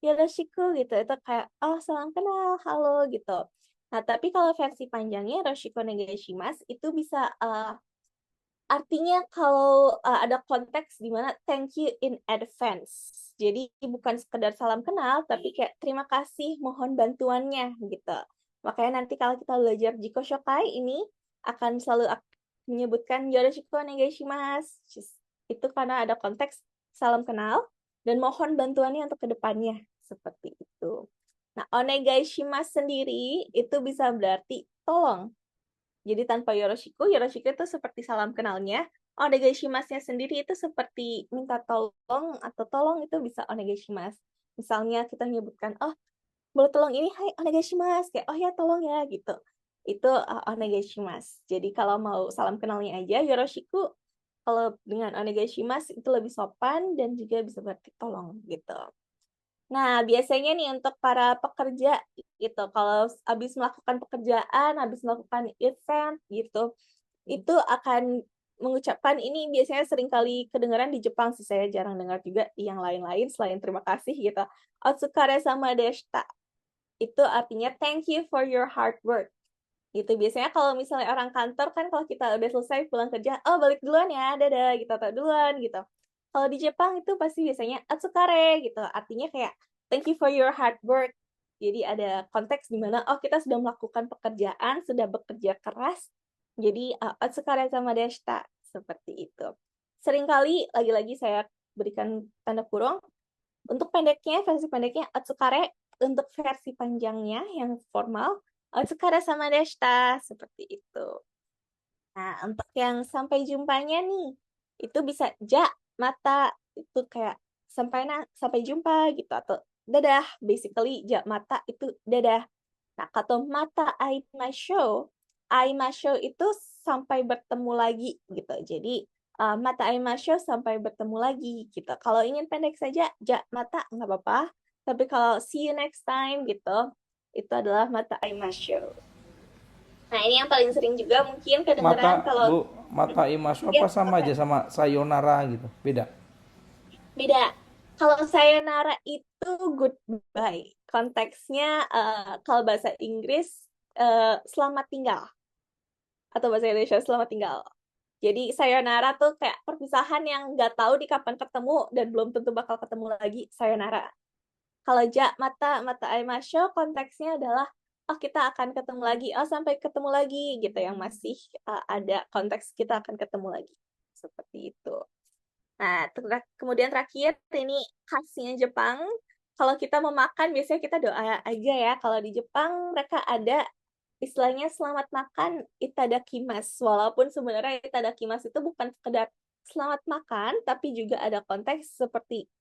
yoroshiku gitu, itu kayak salam kenal, halo gitu. Nah, tapi kalau versi panjangnya yoroshiku onegai shimasu itu bisa artinya kalau ada konteks di mana thank you in advance. Jadi bukan sekedar salam kenal, tapi kayak terima kasih, mohon bantuannya gitu. Makanya nanti kalau kita belajar Jiko Shokai ini akan selalu menyebutkan yoroshiku onegai shimasu. Itu karena ada konteks salam kenal dan mohon bantuannya untuk kedepannya seperti itu. Nah, onegai shimasu sendiri itu bisa berarti tolong. Jadi tanpa yoroshiku, yoroshiku itu seperti salam kenalnya. Onegai shimasu-nya sendiri itu seperti minta tolong atau tolong itu bisa onegai shimasu. Misalnya kita menyebutkan, boleh tolong ini, hai onegai shimasu. Kayak, oh ya tolong ya gitu. Itu onegai shimasu. Jadi kalau mau salam kenalnya aja, yoroshiku. Kalau dengan onegai shimasu itu lebih sopan dan juga bisa berarti tolong gitu. Nah, biasanya nih untuk para pekerja gitu, kalau habis melakukan pekerjaan, habis melakukan event gitu, itu akan mengucapkan ini biasanya seringkali kedengaran di Jepang sih, saya jarang dengar juga di yang lain-lain selain terima kasih gitu. Otsukare sama deshita. Itu artinya thank you for your hard work. Gitu. Biasanya kalau misalnya orang kantor kan kalau kita udah selesai pulang kerja, balik duluan ya, dadah gitu atau duluan gitu. Kalau di Jepang itu pasti biasanya atsukare gitu. Artinya kayak thank you for your hard work. Jadi ada konteks di mana kita sudah melakukan pekerjaan, sudah bekerja keras. Jadi atsukare sama deshita seperti itu. Seringkali lagi-lagi saya berikan tanda kurung. Untuk pendeknya, versi pendeknya atsukare, untuk versi panjangnya yang formal atsukare sama deshita seperti itu. Nah, untuk yang sampai jumpanya nih, itu bisa mata itu kayak sampai jumpa gitu atau dadah, basically mata itu dadah. Nah, kata mata aimasho itu sampai bertemu lagi gitu. Jadi mata aimasho sampai bertemu lagi gitu. Kalau ingin pendek saja mata nggak apa-apa. Tapi kalau see you next time gitu, itu adalah mata aimasho. Nah, ini yang paling sering juga mungkin kedengeran kalau mata imasu apa sama aja sama sayonara gitu? Beda. Kalau sayonara itu goodbye. Konteksnya kalau bahasa Inggris selamat tinggal. Atau bahasa Indonesia selamat tinggal. Jadi sayonara tuh kayak perpisahan yang nggak tahu di kapan ketemu dan belum tentu bakal ketemu lagi, sayonara. Kalau mata aimasho konteksnya adalah kita akan ketemu lagi, sampai ketemu lagi gitu, yang masih ada konteks kita akan ketemu lagi. Seperti itu. Nah, kemudian terakhir ini khasnya Jepang. Kalau kita mau makan biasanya kita doa aja ya. Kalau di Jepang mereka ada istilahnya selamat makan itadakimasu. Walaupun sebenarnya itadakimasu itu bukan sekedar selamat makan, tapi juga ada konteks seperti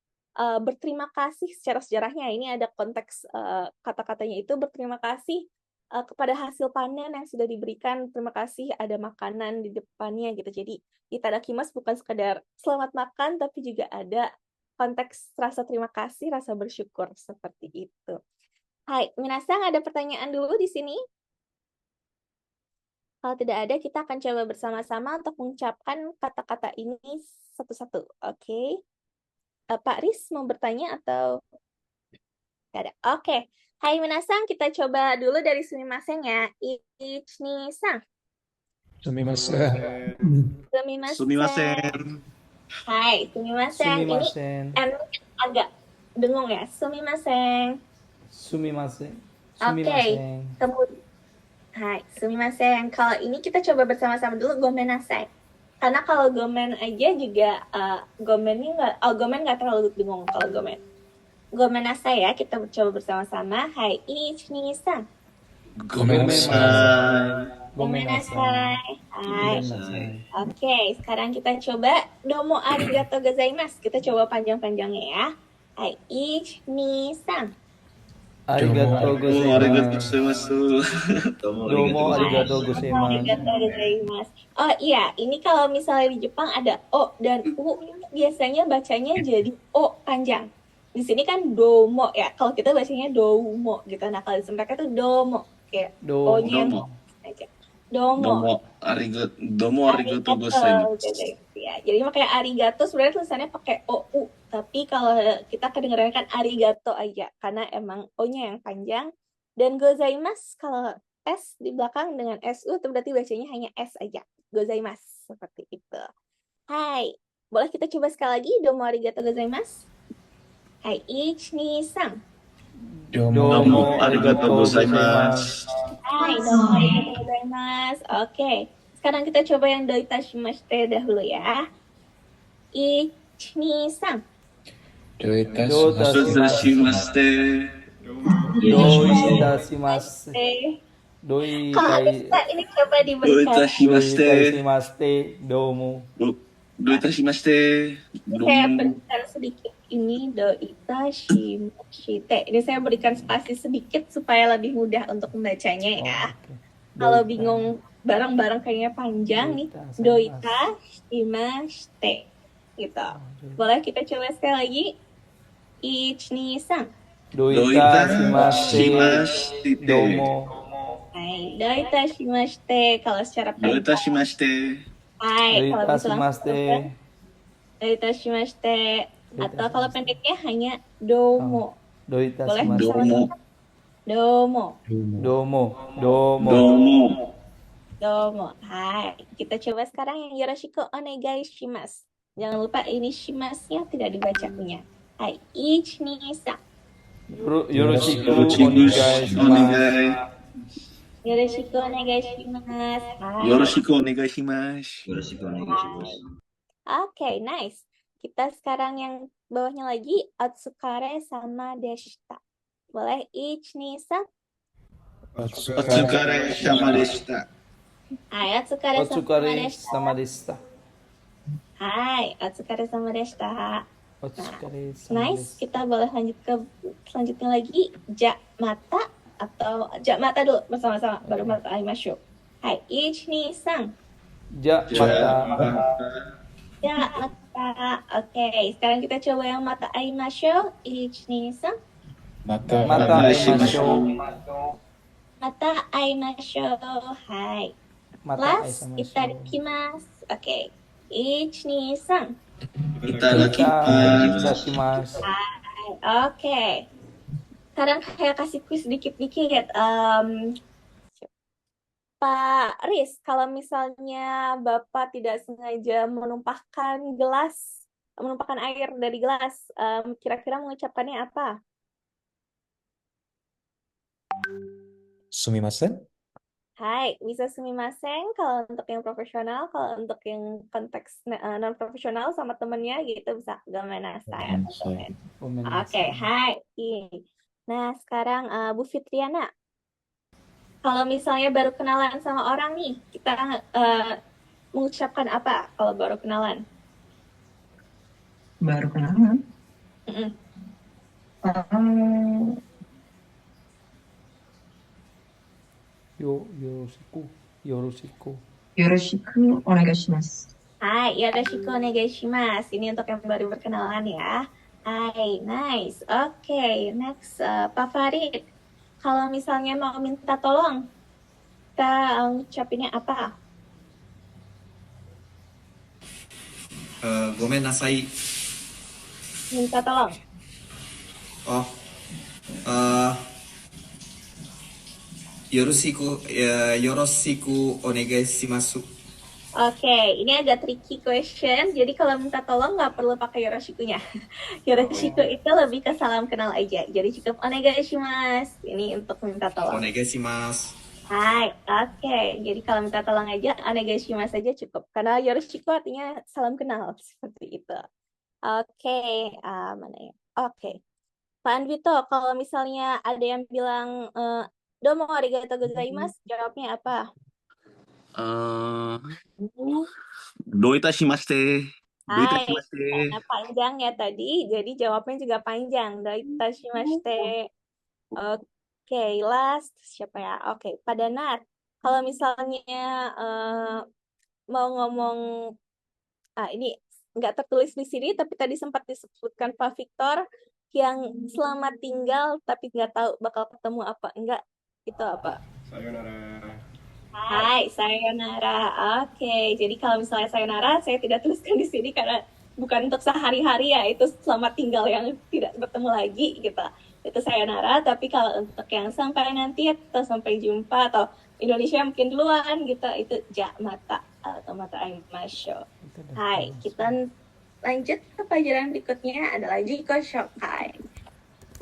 berterima kasih secara sejarahnya. Ini ada konteks kata-katanya itu berterima kasih kepada hasil panen yang sudah diberikan. Terima kasih ada makanan di depannya gitu. Jadi itadakimasu bukan sekedar selamat makan, tapi juga ada konteks rasa terima kasih, rasa bersyukur seperti itu. Hai, minasan ada pertanyaan dulu di sini? Kalau tidak ada, kita akan coba bersama-sama untuk mengucapkan kata-kata ini satu-satu. Oke. Pak Riz mau bertanya atau tidak ada? Oke. Hai minasan, kita coba dulu dari sumimasen ya. Ichni-san. Sumimasen. Sumimasen. Sumimasen. Hai, sumimasen. Ini agak dengung ya. Sumimasen. Sumimasen. Oke. Sumimasen. Kemudian, hai, sumimasen. Kalau ini kita coba bersama-sama dulu gomenasai. Karena kalau gomen aja juga gomen nggak terlalu dengung kalau gomen. Gomenasai ya, kita coba bersama-sama. Hai, ichi-ni-san. Gomenasai. Gomenasai. Hai. Oke, sekarang kita coba domo arigato gozaimasu. Kita coba panjang-panjangnya ya. Hai, ichi-ni-san. Arigatou gozaimasu. Domo arigatou Arigatou gozaimasu. Oh iya, ini kalau misalnya di Jepang ada O dan U, biasanya bacanya jadi O panjang. Di sini kan domo ya. Kalau kita bacanya domo gitu. Nah, kalau di mereka tuh domo kayak O-nya Domo. aja. Domo. Domo arigatou gozaimasu. Ya, jadi makanya arigato sebenarnya tulisannya pakai OU, tapi kalau kita kedengeran kan arigato aja karena emang O-nya yang panjang, dan gozaimasu kalau S di belakang dengan SU itu berarti bacanya hanya S aja. Gozaimasu seperti itu. Hai, boleh kita coba sekali lagi domo arigato gozaimasu? Hai, ichi-ni-san. Domo arigatou gozaimasu. Hai, domo arigatou gozaimasu. Oke. Sekarang kita coba yang doitashimashite dahulu ya. Ichi-ni-san. Doitashimashite. Kalau bisa ini coba diberikan. Doitashimashite. Domo. Doitashimashite. Saya berikan sedikit ini doitashimashite. Ini saya berikan spasi sedikit supaya lebih mudah untuk membacanya ya. Kalau bingung barang-barang kayaknya panjang nih, doita shimashite gitu. Boleh kita coba sekali lagi. Ichi-ni-san. Doita shimashite. Domo. Hai, doita shimashite kalau secara pendek. Doita shimashite. Hai, kalau Doita bisa langsung shimashite. doita shimashite. Atau kalau pendeknya hanya domo. Doita Boleh shimashite. Domo. Domo. Domo. Domo. Domo. Hai, kita coba sekarang yang yoroshiku onegai shimasu. Jangan lupa ini shimasnya tidak dibaca punya. Hai, ichi-ni-san. Yoroshiku Onegai. Yoroshiku onegai shimasu. Hai. Yoroshiku onegai shimasu. Oke, nice. Kita sekarang yang bawahnya lagi, otsukare sama deshita. Boleh, ichi-ni-san. Otsukare sama deshita. Hai, otsukare sama deshita. Hai, otsukare sama deshita. Otsukare sama Nice, kita boleh lanjut ke selanjutnya lagi, ja mata atau ja mata dulu bersama-sama, baru mata aimashu. Hai, ichi-ni-san. Ja mata. Ja mata. Oke, sekarang kita coba yang mata aimashu. Ichi-ni-san. Mata aimashu. Mata aimashu. Hai. Last, itadakimasu. Oke. Ichi-ni-san. Itadakimasu. Hai. Oke. Sekarang saya kasih quiz dikit-dikit. Pak Riz, kalau misalnya Bapak tidak sengaja menumpahkan air dari gelas, kira-kira mengucapkannya apa? Sumimasen? Hai, bisa sumimasen kalau untuk yang profesional, kalau untuk yang konteks non-profesional sama temennya gitu bisa gomenasai atau gomen. Oke, hai. Nah, sekarang Bu Fitriana. Kalau misalnya baru kenalan sama orang nih, kita mengucapkan apa kalau baru kenalan? Baru kenalan? Yoroshiku onegai shimasu. Hai, yoroshiku onegai shimasu. Ini untuk yang baru berkenalan ya. Hai, nice. Oke, next Pak Farid. Kalau misalnya mau minta tolong, kita ucapinnya apa? Gomen nasai. Minta tolong. Oh. Yoroshiku onegai shimasu. Oke, ini agak tricky question. Jadi kalau minta tolong nggak perlu pakai yoroshiku-nya. Yoroshiku itu lebih ke salam kenal aja. Jadi cukup onegaishimasu. Ini untuk minta tolong. Onegaishimasu. Hai, oke. Jadi kalau minta tolong aja, onegaishimasu saja cukup. Karena yoroshiku artinya salam kenal. Seperti itu. Oke, mana ya? Oke. Pak Anvito, kalau misalnya ada yang bilang, domo arigatou gozaimasu, jawabnya apa? Doitashimashite. Hai, Doitashimashite. karena panjang ya tadi, jadi jawabnya juga panjang. Doitashimashite. Oke, last siapa ya? Oke, Pak Danar. Kalau misalnya mau ngomong, ini nggak tertulis di sini, tapi tadi sempat disebutkan Pak Victor yang selamat tinggal tapi nggak tahu bakal ketemu apa enggak, itu apa? Sayonara. Hai, sayonara. Oke, jadi kalau misalnya sayonara, saya tidak tuliskan di sini karena bukan untuk sehari-hari ya, itu selamat tinggal yang tidak bertemu lagi gitu. Itu sayonara, tapi kalau untuk yang sampai nanti atau sampai jumpa atau Indonesia mungkin duluan gitu, itu ja mata atau mata aimasho. Hai, kita lanjut ke pelajaran berikutnya adalah jiko shokai.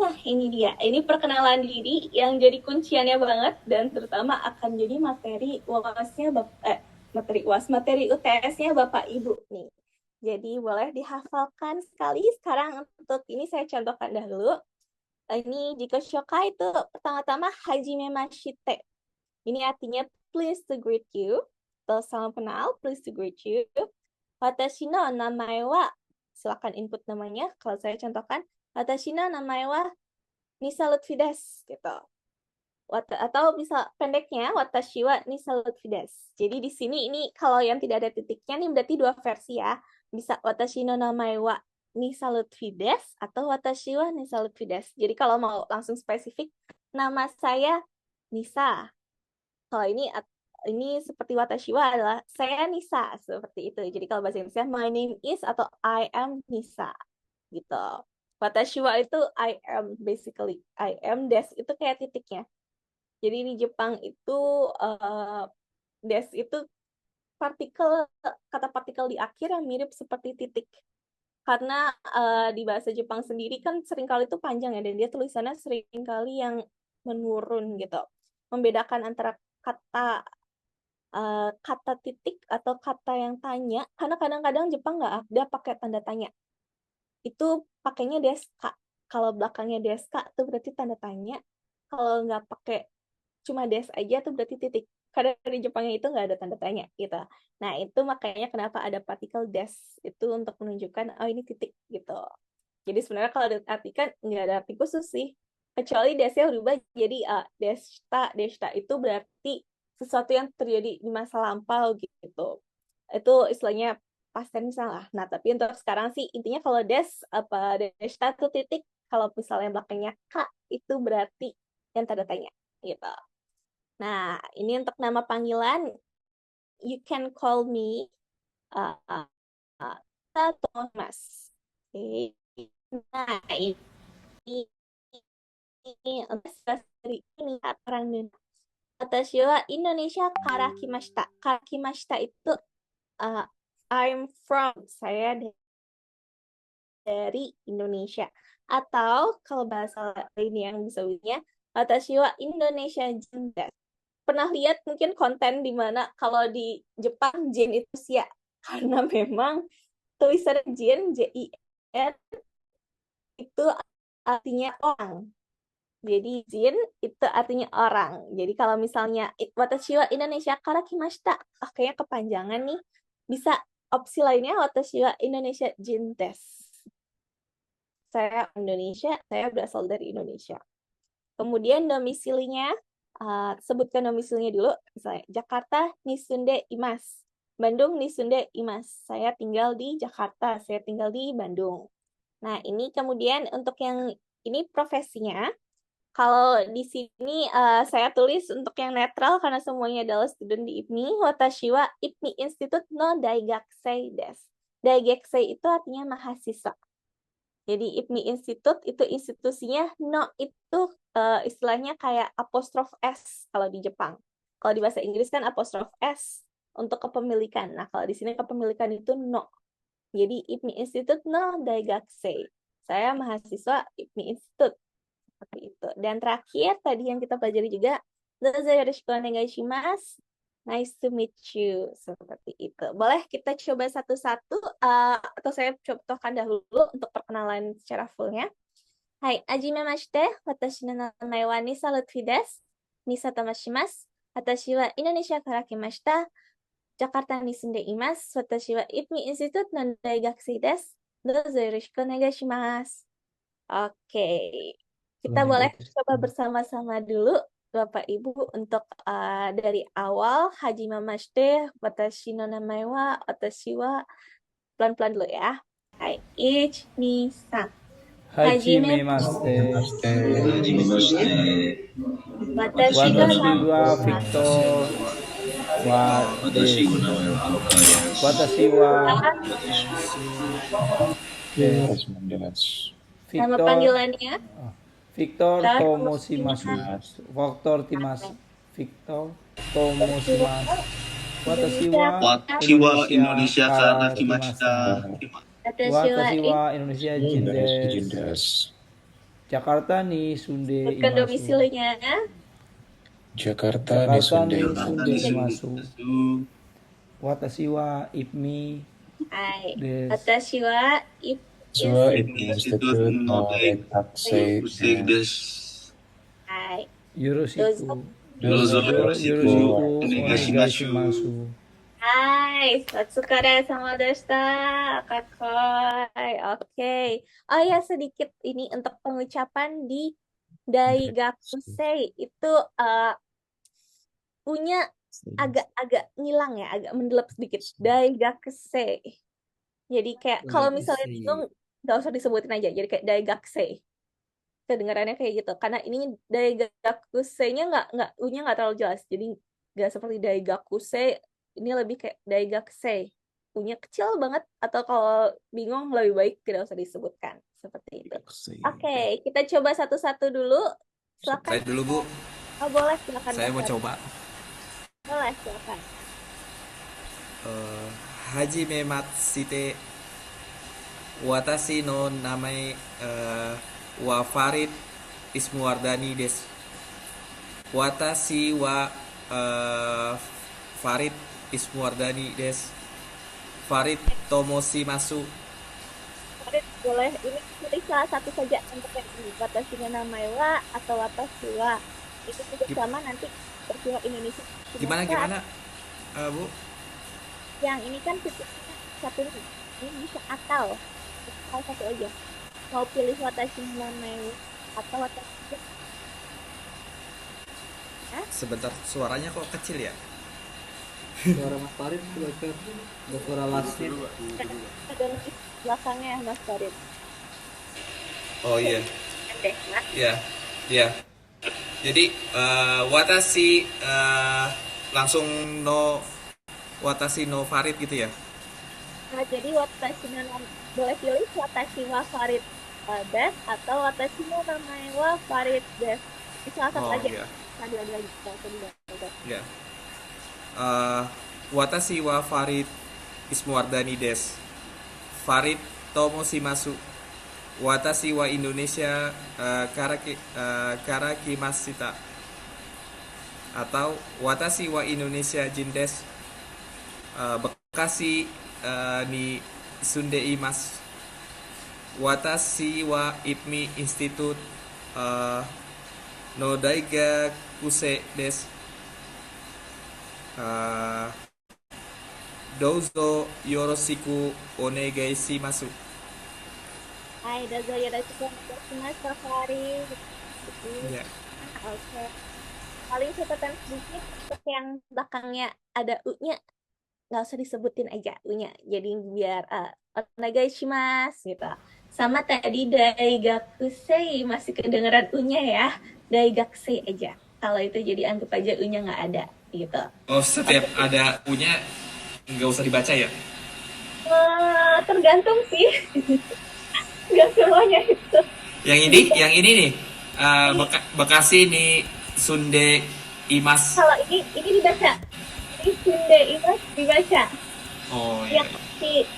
Wah, ini dia. Ini perkenalan diri yang jadi kunciannya banget dan terutama akan jadi materi UAS-nya materi UTS-nya Bapak Ibu nih. Jadi boleh dihafalkan sekali. Sekarang untuk ini saya contohkan dahulu. Ini jika shoka itu pertama-tama hajime mashite. Ini artinya pleased to greet you. Atau salam kenal, pleased to greet you. Watashi no namae wa, silakan input namanya. Kalau saya contohkan, Watashi no namae wa Nisa Lutfi desu gitu. Atau bisa pendeknya Watashi wa Nisa Lutfi desu. Jadi di sini ini kalau yang tidak ada titiknya nih berarti dua versi ya. Bisa Watashi no namae wa Nisa Lutfi desu atau Watashi wa Nisa Lutfi desu. Jadi kalau mau langsung spesifik, nama saya Nisa. Kalau ini seperti Watashi wa adalah saya Nisa, seperti itu. Jadi kalau bahasa Indonesia my name is atau I am Nisa gitu. Watashi wa itu I am, basically I am, des itu kayak titiknya. Jadi di Jepang itu des itu kata partikel di akhir yang mirip seperti titik. Karena di bahasa Jepang sendiri kan seringkali itu panjang ya, dan dia tulisannya seringkali yang menurun gitu. Membedakan antara kata titik atau kata yang tanya, karena kadang-kadang Jepang nggak ada pakai tanda tanya. Itu pakainya deska. Kalau belakangnya deska itu berarti tanda tanya. Kalau nggak pakai cuma des aja itu berarti titik. Karena di Jepangnya itu nggak ada tanda tanya gitu. Nah itu makanya kenapa ada partikel des itu untuk menunjukkan oh ini titik gitu. Jadi sebenarnya kalau diartikan nggak ada arti khusus sih. Kecuali desnya berubah jadi desta itu berarti sesuatu yang terjadi di masa lampau gitu. Itu istilahnya past tense lah. Nah, tapi untuk sekarang sih intinya kalau desta itu titik, kalau misalnya belakangnya k itu berarti yang tanda tanya gitu. Nah, ini untuk nama panggilan, you can call me Thomas. Oke. Nah, ini dari ini orang Indonesia. Watashi wa Indonesia kara kimashita. Kara kimashita itu I'm from, saya dari Indonesia. Atau kalau bahasa ini yang bisa bunyinya, Watashi wa Indonesia jin desu. Pernah lihat mungkin konten di mana kalau di Jepang jin itu sia, karena memang tulisan jin J-I-N itu artinya orang. Jadi jin itu artinya orang. Jadi kalau misalnya Watashi wa Indonesia kara kimashita, kayaknya kepanjangan nih. Bisa opsi lainnya Watashi wa Indonesia jin desu. Saya Indonesia, saya berasal dari Indonesia. Kemudian domisilinya, sebutkan domisilinya dulu. Misalnya Jakarta nisunde imasu. Bandung nisunde imasu. Saya tinggal di Jakarta, saya tinggal di Bandung. Nah, ini kemudian untuk yang ini profesinya. Kalau di sini saya tulis untuk yang netral karena semuanya adalah student di IPMI. Watashi wa IPMI Institute no Daigakusei desu. Daigakusei itu artinya mahasiswa. Jadi IPMI Institute itu institusinya, no itu istilahnya kayak apostrof S kalau di Jepang. Kalau di bahasa Inggris kan apostrof S, untuk kepemilikan. Nah, kalau di sini kepemilikan itu no. Jadi IPMI Institute no Daigakusei. Saya mahasiswa IPMI Institute. Seperti itu. Dan terakhir tadi yang kita pelajari juga, dozo yoroshiku onegai shimasu. Nice to meet you. Seperti itu. Boleh kita coba satu-satu atau saya contohkan dahulu untuk perkenalan secara fullnya. Hai, hajimemashite. Watashi no namae wa Nisa Lutfi desu. Nisa to moshimasu. Watashi wa Indonesia kara kimashita. Jakarta ni sunde imasu. Watashi wa IPMI Institute no Daigakusei desu. Dozo yoroshiku onegai shimasu. Oke. Kita boleh coba bersama-sama dulu, Bapak Ibu, untuk dari awal. Hajimemashite, watashi no namae wa, watashi wa. Pelan-pelan dulu ya. Hai, 1, 2, 3. Hajimemashite. Watashi Watashi wa Victor. Watashi wa Nama panggilannya? Victor Tomoshimasu. Victor Tomoshimasu. Watashi wa Indonesia kara kimashita. Watashi wa Indonesia jin desu. Jakarta ni sunde Bukan imasu. domisilinya. Jakarta ni sunde imasu. Watashi wa IPMI Hai. desu. Watashi wa IPMI Institute no Daigakusei desu. Hai. Yoroshiku. Dozo yoroshiku onegai shimasu. Hai, Satsukare sama deshita, kakoi. Oke. Oh ya, sedikit ini untuk pengucapan di Daigakusei itu punya agak ngilang ya, agak mendelep sedikit. Daigakusei. Jadi kayak kalau misalnya bingung nggak usah disebutin aja, jadi kayak Daigakusei. Kedengarannya kayak gitu, karena ini Daigakusei-nya nggak U-nya nggak terlalu jelas, jadi nggak seperti Daigakusei. Ini lebih kayak Daigakusei. U-nya kecil banget, atau kalau bingung lebih baik tidak usah disebutkan seperti itu. Oke, kita coba satu-satu dulu. Silakan. Saya dulu, Bu. Oh, boleh, silakan. Saya mau coba. Boleh, silakan. Hajimemashite. Watashi no namae wa Farid Ismuwardani desu. Watashi wa Farid Ismuwardani desu. Farid Tomoshimasu. Farid, boleh ini pilih salah satu saja untuk yang ini. Watashi no namae wa atau watashi wa. Itu juga sama nanti peristiwa Indonesia. Gimana, Bu? Yang ini kan satu nih. Ini bisa atau salah satu aja. Mau pilih watashi no namae atau watashi. Sebentar, suaranya kok kecil ya? Suara Mas Farid ada suara lasnya. Ada di belakangnya ya, Mas Farid. Oh iya. Deh, Mas. Iya. Jadi watashi langsung no watashi no Farid gitu ya? Nah, jadi watashi no boleh pilih watashi wa Farid des atau watashi no namae wa Farid des. Itu salah satu aja. Iya. Ya. Watashi wa Farid Ismuwardani desu. Farid Tomoshimasu. Watashi wa Indonesia kara kimashita. Atau watashi wa Indonesia jin desu. Bekasi ni sunde imasu. Watashi wa IPMI Institute no Daigakusei desu. Dozo yoroshiku onegai shimasu. Hai, dozo yoroshiku onegai shimasu, Pak Farid. Ya. Oke. Paling catatan sedikit untuk yang belakangnya ada U-nya, nggak usah disebutin aja U-nya. Jadi biar onegai shimasu gitu. Sama tadi Daigakusei masih kedengeran U-nya ya. Daigakusei aja. Kalau itu jadi anggap aja U-nya nggak ada gitu. Oh, setiap ada U-nya nggak usah dibaca ya? Tergantung sih. Nggak semuanya itu. Yang ini nih Bekasi nih sunde imas. Kalau ini dibaca. Sunde itu dibaca. Oh Yang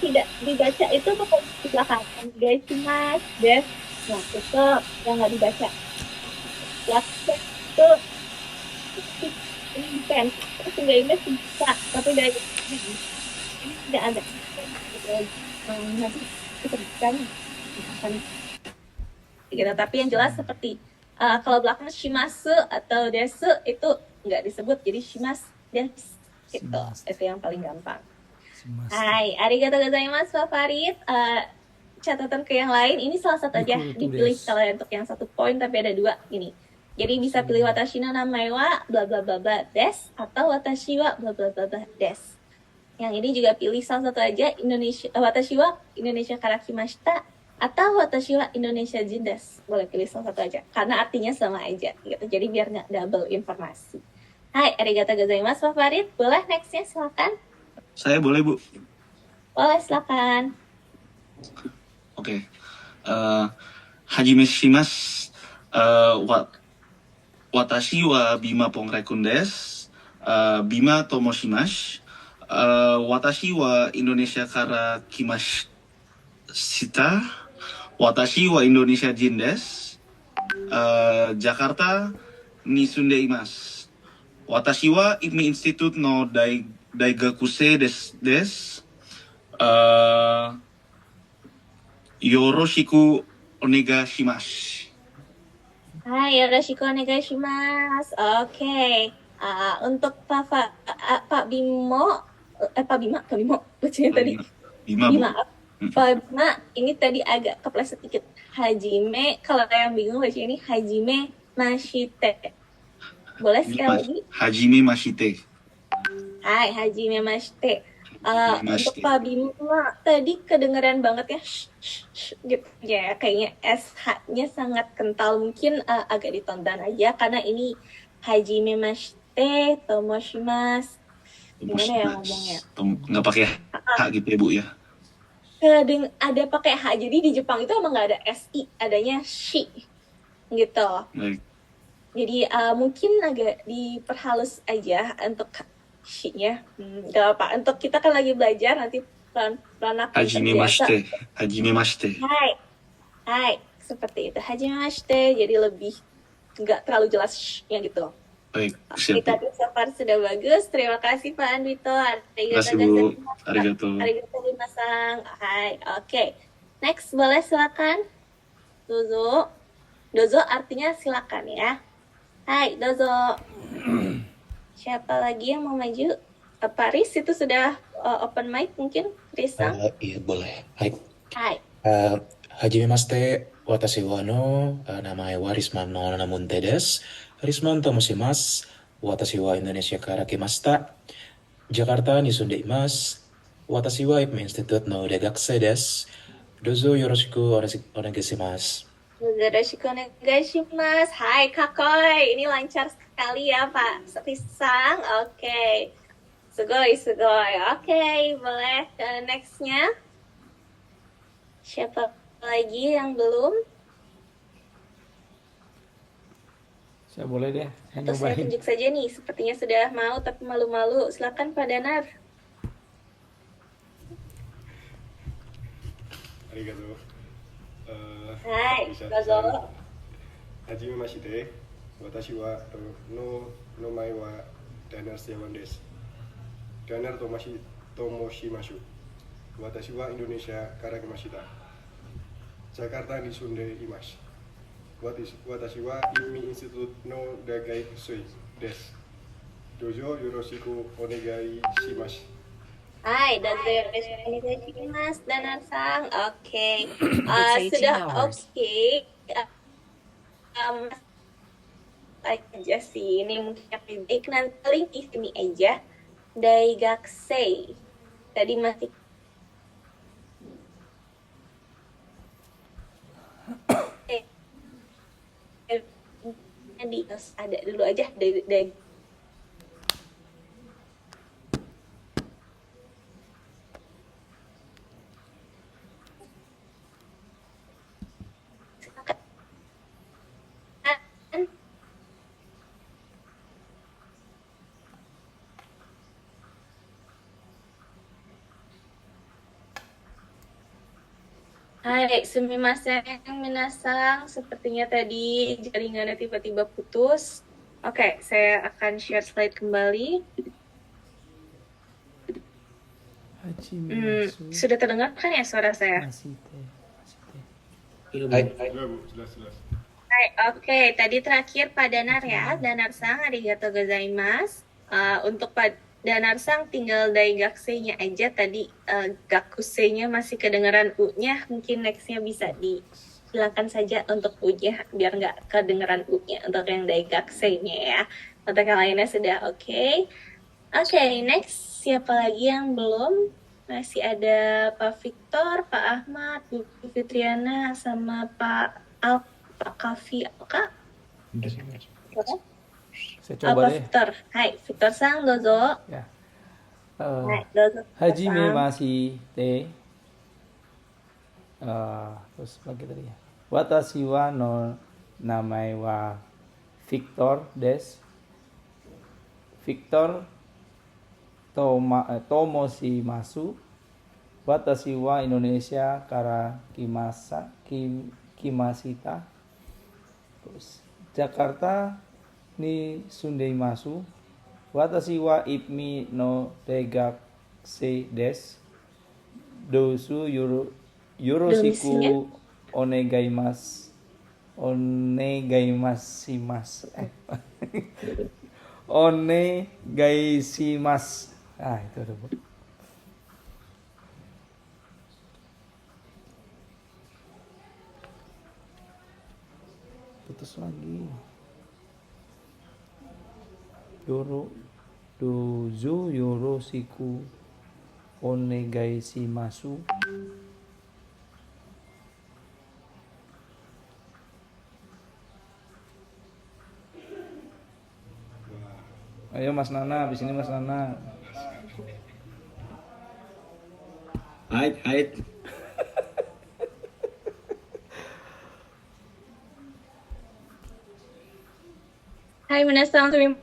tidak dibaca itu pokoknya di belakang. Gaishimasu desu. Nah, itu yang nggak dibaca. Belakang itu ini pen. Sunde itu bisa, tapi dari ini tidak ada. Nanti kita berikan gitu. Tapi yang jelas seperti kalau belakang shimasu atau desu itu nggak disebut, jadi shimasu desu gitu. Itu yang paling gampang. Hai, arigatou gozaimasu Pak Farid. Catatan ke yang lain, ini salah satu aja dipilih kalau untuk yang 1 poin, tapi ada 2 ini. Jadi bisa pilih watashi no namae wa bla bla bla bla des atau watashi wa bla bla bla bla des. Yang ini juga pilih salah satu aja, Indonesia watashi wa Indonesia kara kimashita atau watashi wa Indonesia jin desu. Boleh pilih salah satu aja karena artinya sama aja gitu. Jadi biar nggak double informasi. Hai, arigatou gozaimasu Pak Farid. Boleh nextnya silakan. Saya boleh, Bu. Boleh, silakan. Oke. Hajime shimasu. Watashi wa Bima Pongrekun desu. Bima to moshimasu. Watashi wa Indonesia kara kimashita. Watashi wa Indonesia jin desu. Jakarta ni sunde imasu. Watashi wa Imi Institute no Daigakusei desu. Yoroshiku onegaishimasu. Hai, yoroshiku onegaishimasu. Oke. Untuk Pak Bimo, Pak Bima, bacanya tadi. Bima. Pak Bima, ini tadi agak kepleset dikit. Hajime, kalau yang bingung baca ini Hajime Mashite. Boleh sekali lagi? Hajime Mashite. Hai, Hajime Mashite. Untuk Pak Bima, tadi kedengeran banget ya, gitu ya, kayaknya SH-nya sangat kental, mungkin agak ditonton aja, karena ini Hajime Mashite, Tomoshimasu, gimana ya ngomongnya? Nggak pakai H gitu ya, Bu ya? Ada pakai H, jadi di Jepang itu emang nggak ada SI, adanya shi, gitu. Baik. Jadi mungkin agak diperhalus aja untuk shi-nya. Gak apa, untuk kita kan lagi belajar, nanti pelan-pelan akan terbiasa. Hajime Mashite. Hai, seperti itu. Hajime Mashite, jadi lebih nggak terlalu jelas sh-nya gitu. Baik, siap. Kita so far sudah bagus. Terima kasih Pak Andwito. Arigatou. Arigatou dimasang. Hai, oke. Next, boleh silakan. Dozo artinya silakan ya. Hai, dozo. Siapa lagi yang mau maju? Pak Riz itu sudah open mic mungkin? Rizang? Iya, boleh. Hai. Hajime mashite, watashi wa namae wa Risman no Namunte desu. Risman to moshimasu. Watashi wa Indonesia kara kimashita. Jakarta ni sunde imasu. Watashi wa Ipme Institute no Daigakusei desu. Dozo yoroshiku onegaishimasu. Yoroshiku onegaishimasu. Hai Kakoi, ini lancar sekali ya Pak Risang. Oke. Sugoi. Oke, boleh nextnya. Siapa lagi yang belum? Saya boleh deh. Atau saya tunjuk saja nih, sepertinya sudah mau tapi malu-malu. Silakan Pak Danar. Arigatou. Hai, dozo. Hajime mashite. Watashi wa namae wa Danar Setiawan desu. Danar Tomoshimasu. Watashi wa Indonesia kara kimashita. Jakarta ni sunde imasu. Watashi wa Imi Institute no Daigakusei desu. Dojo yoroshiku onegaishimasu. Hai, dozo yoroshiku onegaishimasu, Danar-san. Oke. Sudah oke. Aja sih, ini mungkin nanti link di sini aja. Daigakusei. Tadi masih ada dulu aja dari Hai, sumimasen minasang. Sepertinya tadi jaringannya tiba-tiba putus. Oke, saya akan share slide kembali. Sudah terdengar kan ya suara saya? Sudah Bu, jelas. Hai, oke. Tadi terakhir Pak Danar ya. Danar-sang, arigatou gozaimasu. Untuk Pak Danar-sang tinggal daigakse-nya aja. Tadi gakusei-nya masih kedengeran U-nya. Mungkin next-nya bisa dihilangkan saja untuk U-nya. Biar nggak kedengeran U-nya untuk yang daigakse-nya ya. Untuk yang lainnya sudah oke. Oke, next. Siapa lagi yang belum? Masih ada Pak Victor, Pak Ahmad, Bu Fitriana, sama Pak Kavi. Kak? Saya coba deh. Victor. Hai, Victor-san, dozo. Ya. Hai, dozo. Hajime Victor-san. masih te. Terus lagi tadi ya. Watashi wa no namae wa Victor des. Victor Tomoshimasu. Watashi wa Indonesia kara kimasita. Terus Jakarta ni sundeimasu. Watashi wa ipmi no daigakse desu. Dosu yoroshiku onegaimasimasu. Onegaishimasu. Itu udah, Bu. Putus lagi. Dozo yoroshiku onegaishimasu. Ayo Mas Nana, habis ini Mas Nana. Hai. Hai, minasang sumimasen.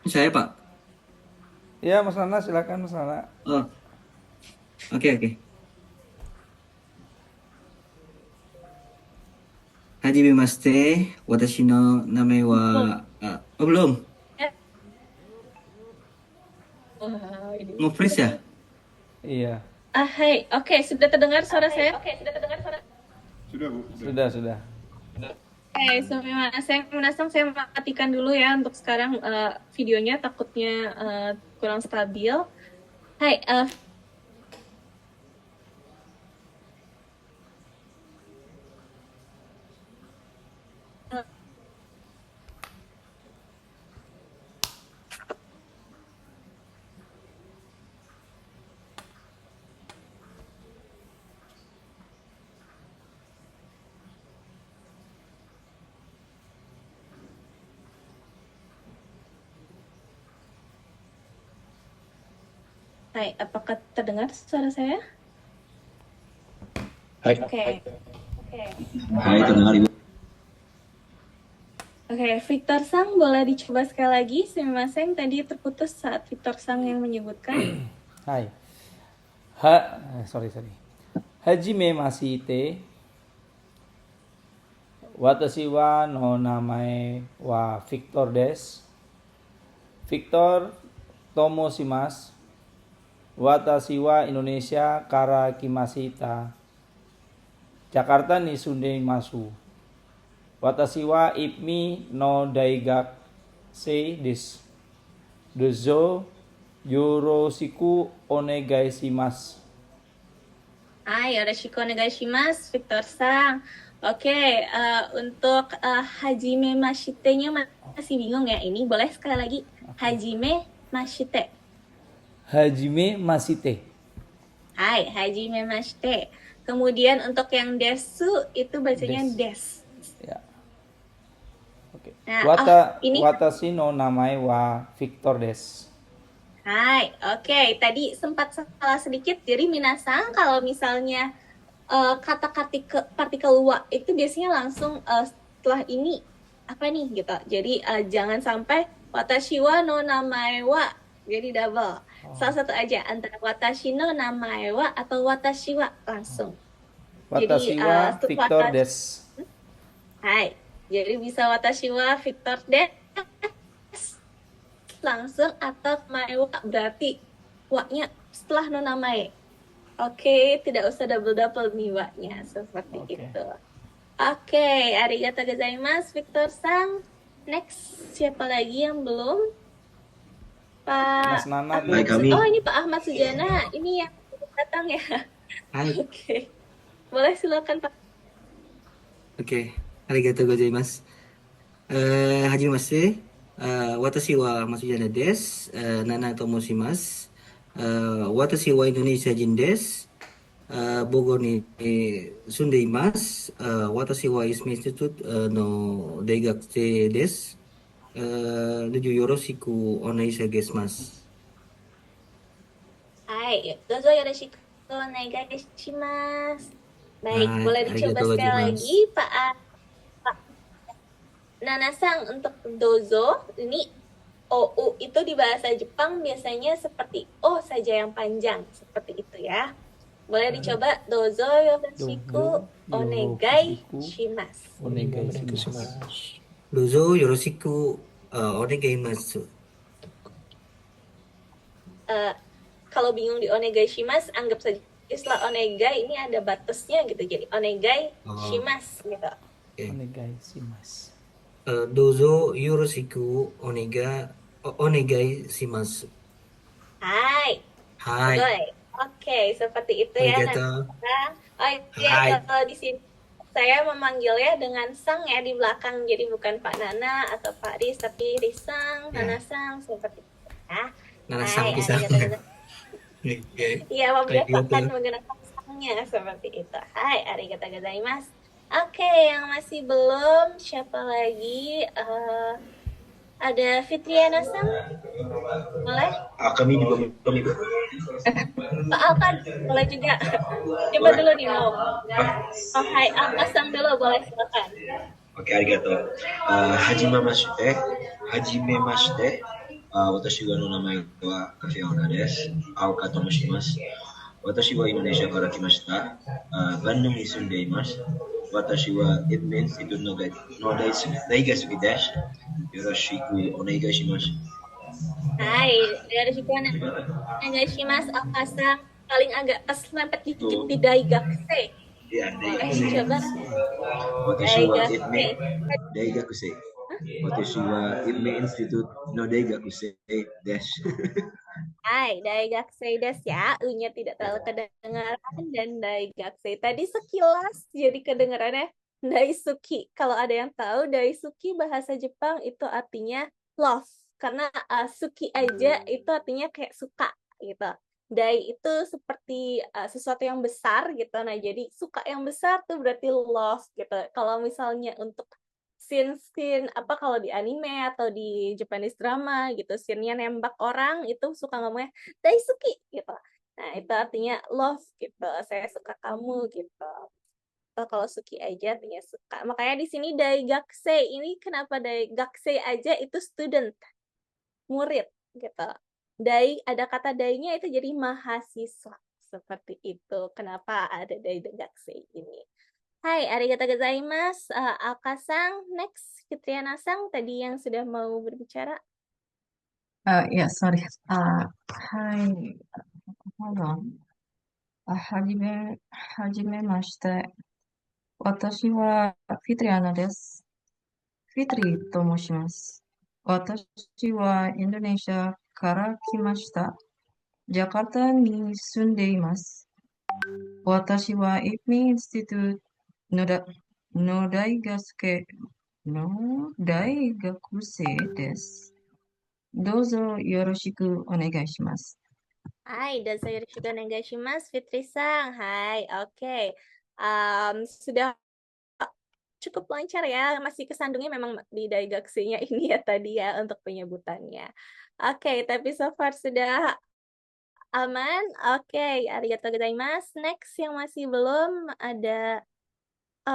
Saya Pak. Ya Mas Nana, silakan Mas Nana. Oh, oke. Hajimemashite, watashi no namae wa... belum? Mau freeze ya? Iya. Hai, oke, sudah terdengar suara saya? Sudah Bu. Sudah. Oke, minasang saya matikan dulu ya untuk sekarang videonya, takutnya kurang stabil. Hai, Hai, apakah terdengar suara saya? Hai. Oke. Hai, terdengar Ibu. Oke, Victor Sang boleh dicoba sekali lagi. Sumimasen, tadi terputus saat Victor Sang yang menyebutkan. Hai. Sorry. Hajime masih te. Watashi wa no namae wa Victor des. Victor Tomoshimasu. Watashi wa Indonesia kara kimasita. Jakarta ni sundeimasu. Watashi wa ipmi no daigakse desu. Dozo yoroshiku onegaishimasu. Hai, yoroshiku onegaishimasu, Victor Sang. Oke, untuk hajime mashite-nya masih bingung ya. Ini boleh sekali lagi. Hajime mashite. Hajime masite. Hai, hajime mashite. Kemudian untuk yang desu itu bacanya des. Ya. Oke. Nah, ini Watashi no namae wa Victor des. Hai, oke. Tadi sempat salah sedikit. Jadi minasang kalau misalnya kata partikel wa itu biasanya langsung setelah ini apa nih gitu. Jadi jangan sampai watashi wa no namae wa jadi double. Salah satu aja antara watashi no namae wa atau watashi wa langsung. Jadi Watashi wa Victor watashi, des. hai. Jadi bisa watashi wa Victor des langsung atau namae wa berarti wa-nya setelah no namae. Oke, tidak usah double-double nih wa-nya seperti itu. Oke, arigatou gozaimasu Victor Sang. Next, siapa lagi yang belum? Pak Mas Nana Ahmad tuh. Oh, ini Pak Ahmad Sujana. Ini yang datang ya. Hai. Oke. Boleh silakan Pak. Oke, arigatou gozaimasu. Hajimemashite. Watashi wa Masujana desu. Nana to moshimasu. Watashi wa Indonesia jin desu. Bogor ni sundeimasu. Watashi wa Isme Institute no Daigakuse desu. Nuju yoroshiku onegai shimasu. Hai, dozo yoroshiku onegai shimasu. Baik, Hai, boleh dicoba arigatou sekali gozaimasu. lagi Pak Nanasang untuk dozo. Ini OU itu di bahasa Jepang biasanya seperti O saja yang panjang, seperti itu ya. Boleh dicoba dozo yoroshiku onegai shimasu. Onegai shimasu. Dozo yoroshiku onegaishimasu. Kalau bingung di onegai shimasu, anggap saja istilah onegai ini ada batasnya gitu. Jadi onegai shimasu gitu. Onegai shimasu. Dozo yoroshiku onegai shimasu. Hai. Hai. Oke, seperti itu ya. Arigatou. Oh iya, Hai. kalau di sini saya memanggilnya dengan sang ya di belakang. Jadi bukan Pak Nana atau Pak Riz, tapi Risang, Nana Sang, seperti itu ya. Nana sang Hai, pisang. arigatou. Oke. Iya, membiasakan Arigatou. menggunakan sangnya seperti itu. Hai, arigatou gozaimasu. Oke, yang masih belum, siapa lagi? Ada Fitriana Sang, boleh? Kami juga belum Ibu. Pak Alkan, boleh juga. Coba dulu nih, mau. Oh, hai, Sang dulu, boleh silakan. Oke, arigato. Hajimemashite. Watashi wa no namae wa Kafiona desu. Aoka to moshimasu. Watashi wa Indonesia kara kimashita. Bandung ni sundeimasu. Watashi wa Itme Institute no Daigasuki desu. Yoroshiku onegai shimasu. Hai, yoroshiku onegai shimasu. Sang paling agak keselempet dikit di Daigakuse. Ya, Boleh coba. Watashi wa Itme Daigakuse. Watashi wa Itme Institute no Daigakuse desu. Hai, Daigakuse desu ya. U-nya tidak terlalu kedengaran dan Daigakuse. Tadi sekilas jadi kedengarannya Daisuki. Kalau ada yang tahu, Daisuki bahasa Jepang itu artinya love. Karena suki aja itu artinya kayak suka gitu. Dai itu seperti sesuatu yang besar gitu. Nah, jadi suka yang besar tuh berarti love gitu. Kalau misalnya untuk scene apa kalau di anime atau di Japanese drama gitu, scene-nya nembak orang itu suka ngomongnya daisuki gitu. Nah, itu artinya love gitu. Saya suka kamu gitu. Atau kalau suki aja artinya suka. Makanya di sini daigakuse. Ini kenapa daigakuse aja itu student, murid gitu. Dai, ada kata dainya itu jadi mahasiswa. Seperti itu. Kenapa ada daigakuse ini? Hai, arigatou gozaimasu. Alka-sang, next. Fitriana-sang, tadi yang sudah mau berbicara. Yeah, sorry. Hi. Hold on. Hajimemashite. Watashi wa Fitriana desu. Fitri to moshimasu. Watashi wa Indonesia kara kimashita. Jakarta ni sundeimasu. Watashi wa Ipmi Institute no daigakuse desu. Dozo yoroshiku onegai shimasu. Hai, dozo yoroshiku onegai shimasu, Fitri-sang. Hai, oke. Sudah cukup lancar ya, masih kesandungnya memang di daigakuse-nya ini ya tadi ya untuk penyebutannya. Oke, tapi so far sudah aman. Oke, arigatou gozaimasu. Next yang masih belum ada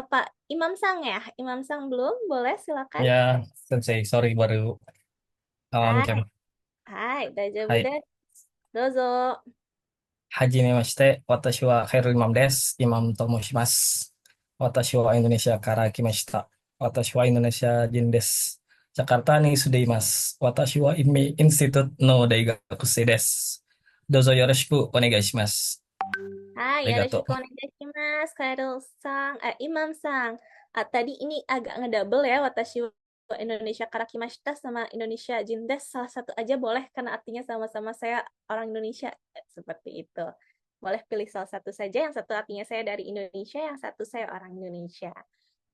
Pak Imam Sang ya? Imam Sang belum? Boleh silakan. Ya, Sensei, sorry baru on Hai, cam. hai, dajabu Hai, desu. Dozo. Hajime mashite, watashi wa Khairul Imam desu, Imam to moshimasu. Watashi wa Indonesia kara kimashita. Watashi wa Indonesia jin desu. Jakarta ni sudaimasu. Watashi wa Imi Institute no Daigakusei desu. Dozo yoroshiku onegai shimasu. Hai, Arigato. yoroshiku onegaishimasu, Khairul Sang, Imam Sang. Tadi ini agak ngedouble ya, watashi wa Indonesia karakimashita sama Indonesia jindes. Salah satu aja boleh, karena artinya sama-sama saya orang Indonesia. Seperti itu. Boleh pilih salah satu saja, yang satu artinya saya dari Indonesia, yang satu saya orang Indonesia.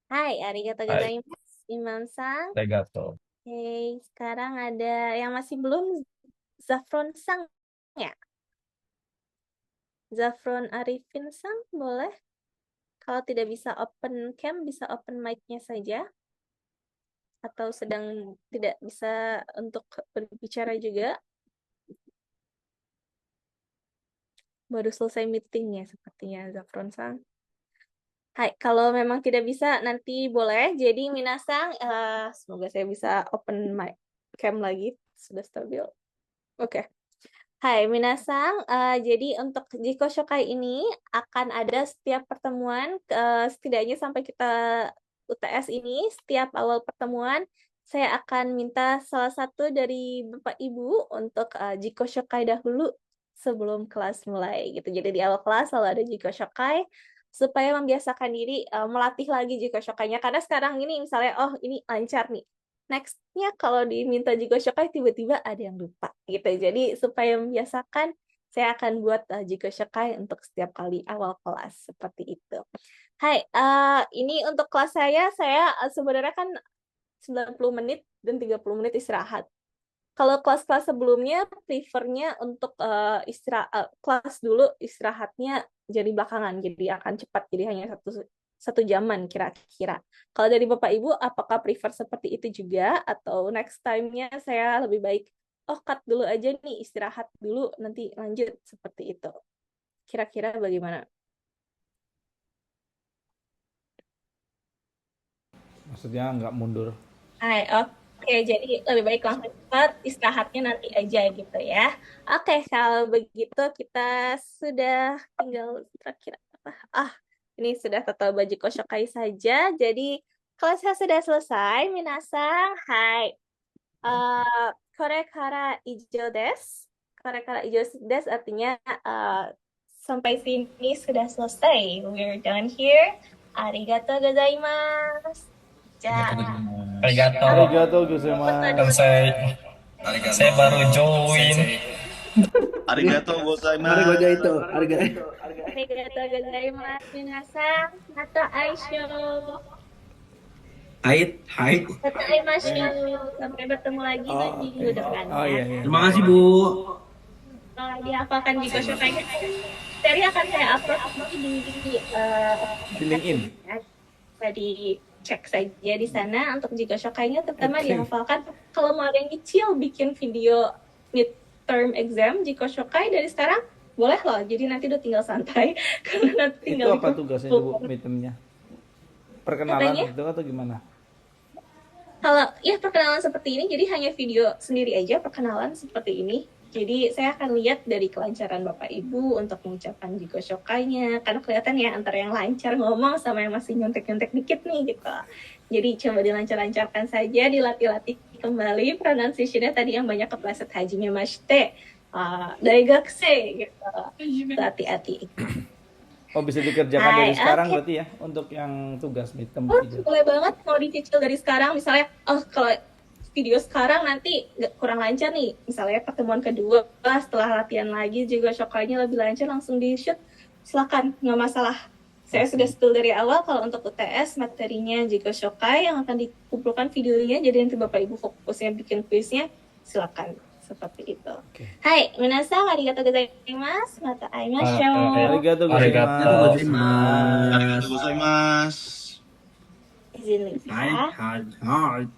Hai, arigatou Hai, gozaimasu, Imam Sang. arigato. Oke, sekarang ada yang masih belum, Zafron Sang ya? Zafron Arifin Sang, boleh? Kalau tidak bisa open cam, bisa open mic-nya saja. Atau sedang tidak bisa untuk berbicara juga. Baru selesai meetingnya sepertinya, Zafron Sang. Hai, kalau memang tidak bisa, nanti boleh. Jadi, Minasang, semoga saya bisa open mic cam lagi. Sudah stabil. Oke. Hai Minasang, jadi untuk Jiko Shokai ini akan ada setiap pertemuan, setidaknya sampai kita UTS ini, setiap awal pertemuan, saya akan minta salah satu dari Bapak Ibu untuk Jiko Shokai dahulu sebelum kelas mulai gitu. Jadi di awal kelas selalu ada Jiko Shokai, supaya membiasakan diri melatih lagi Jiko Shokai-nya. Karena sekarang ini misalnya, oh ini lancar nih. Next-nya kalau diminta Jiko Shokai tiba-tiba ada yang lupa gitu. Jadi supaya membiasakan, saya akan buat Jiko Shokai untuk setiap kali awal kelas seperti itu. Hai, ini untuk kelas saya sebenarnya kan 90 menit dan 30 menit istirahat. Kalau kelas-kelas sebelumnya prefernya untuk kelas dulu, istirahatnya jadi belakangan, jadi akan cepat, jadi hanya satu jaman kira-kira. Kalau dari Bapak Ibu, apakah prefer seperti itu juga? Atau next time-nya saya lebih baik, cut dulu aja nih, istirahat dulu, nanti lanjut seperti itu. Kira-kira bagaimana? Maksudnya nggak mundur. Hai, oke, jadi lebih baik langsung cepat, istirahatnya nanti aja gitu ya. Oke, kalau begitu kita sudah tinggal kira-kira apa? Ini sudah total baju Koshokai saja. Jadi kelasnya sudah selesai. Minasang, hai. Kore kara ijo desu. Kore kara ijo desu artinya sampai sini sudah selesai. We're done here. Arigatou gozaimasu. Arigato. Arigatou gozaimasu. Saya baru join. Arigatou gozaimasu. Arigatou gozaimasu, minasang. Mata aisho. Hai. Mata aimashu. Sampai bertemu lagi di minggu depan. Oh iya. Terima kasih, Bu. Kalau dihafalkan di Koshokai, materi akan saya upload di LinkedIn. Bisa dicek saja di sana untuk Jiko Shokai-nya, terutama dihafalkan. Kalau mau ada yang kecil bikin video midterm exam Jiko Shokai dari sekarang, boleh loh. Jadi nanti udah tinggal santai. Karena nanti tinggal itu apa tugasnya Bu, midterm-nya? Perkenalan gitu atau gimana? Kalau ya perkenalan seperti ini, jadi hanya video sendiri aja perkenalan seperti ini. Jadi saya akan lihat dari kelancaran Bapak Ibu untuk mengucapkan Jiko Shokai-nya. Karena kelihatan ya antara yang lancar ngomong sama yang masih nyontek-nyontek dikit nih gitu. Jadi coba dilancar-lancarkan saja, dilatih-latih kembali pronunciation-nya tadi yang banyak kepleset hajime mashite. Daigakuse gitu. Hati-hati. Oh bisa dikerjakan dari sekarang berarti ya untuk yang tugas midterm itu. Boleh banget mau dicicil dari sekarang. Misalnya, kalau video sekarang nanti kurang lancar nih, misalnya pertemuan kedua setelah latihan lagi juga Shokai-nya lebih lancar, langsung di shoot, silakan, nggak masalah. Saya sudah spill dari awal kalau untuk UTS materinya Jiko Shokai yang akan dikumpulkan videonya, jadi nanti Bapak Ibu fokusnya bikin kuisnya, silakan seperti itu. Hai, minasang, arigatou gozaimasu, mata aimashou. Arigatou gozaimasu. Arigatou gozaimasu. Izin Lisa. Hai.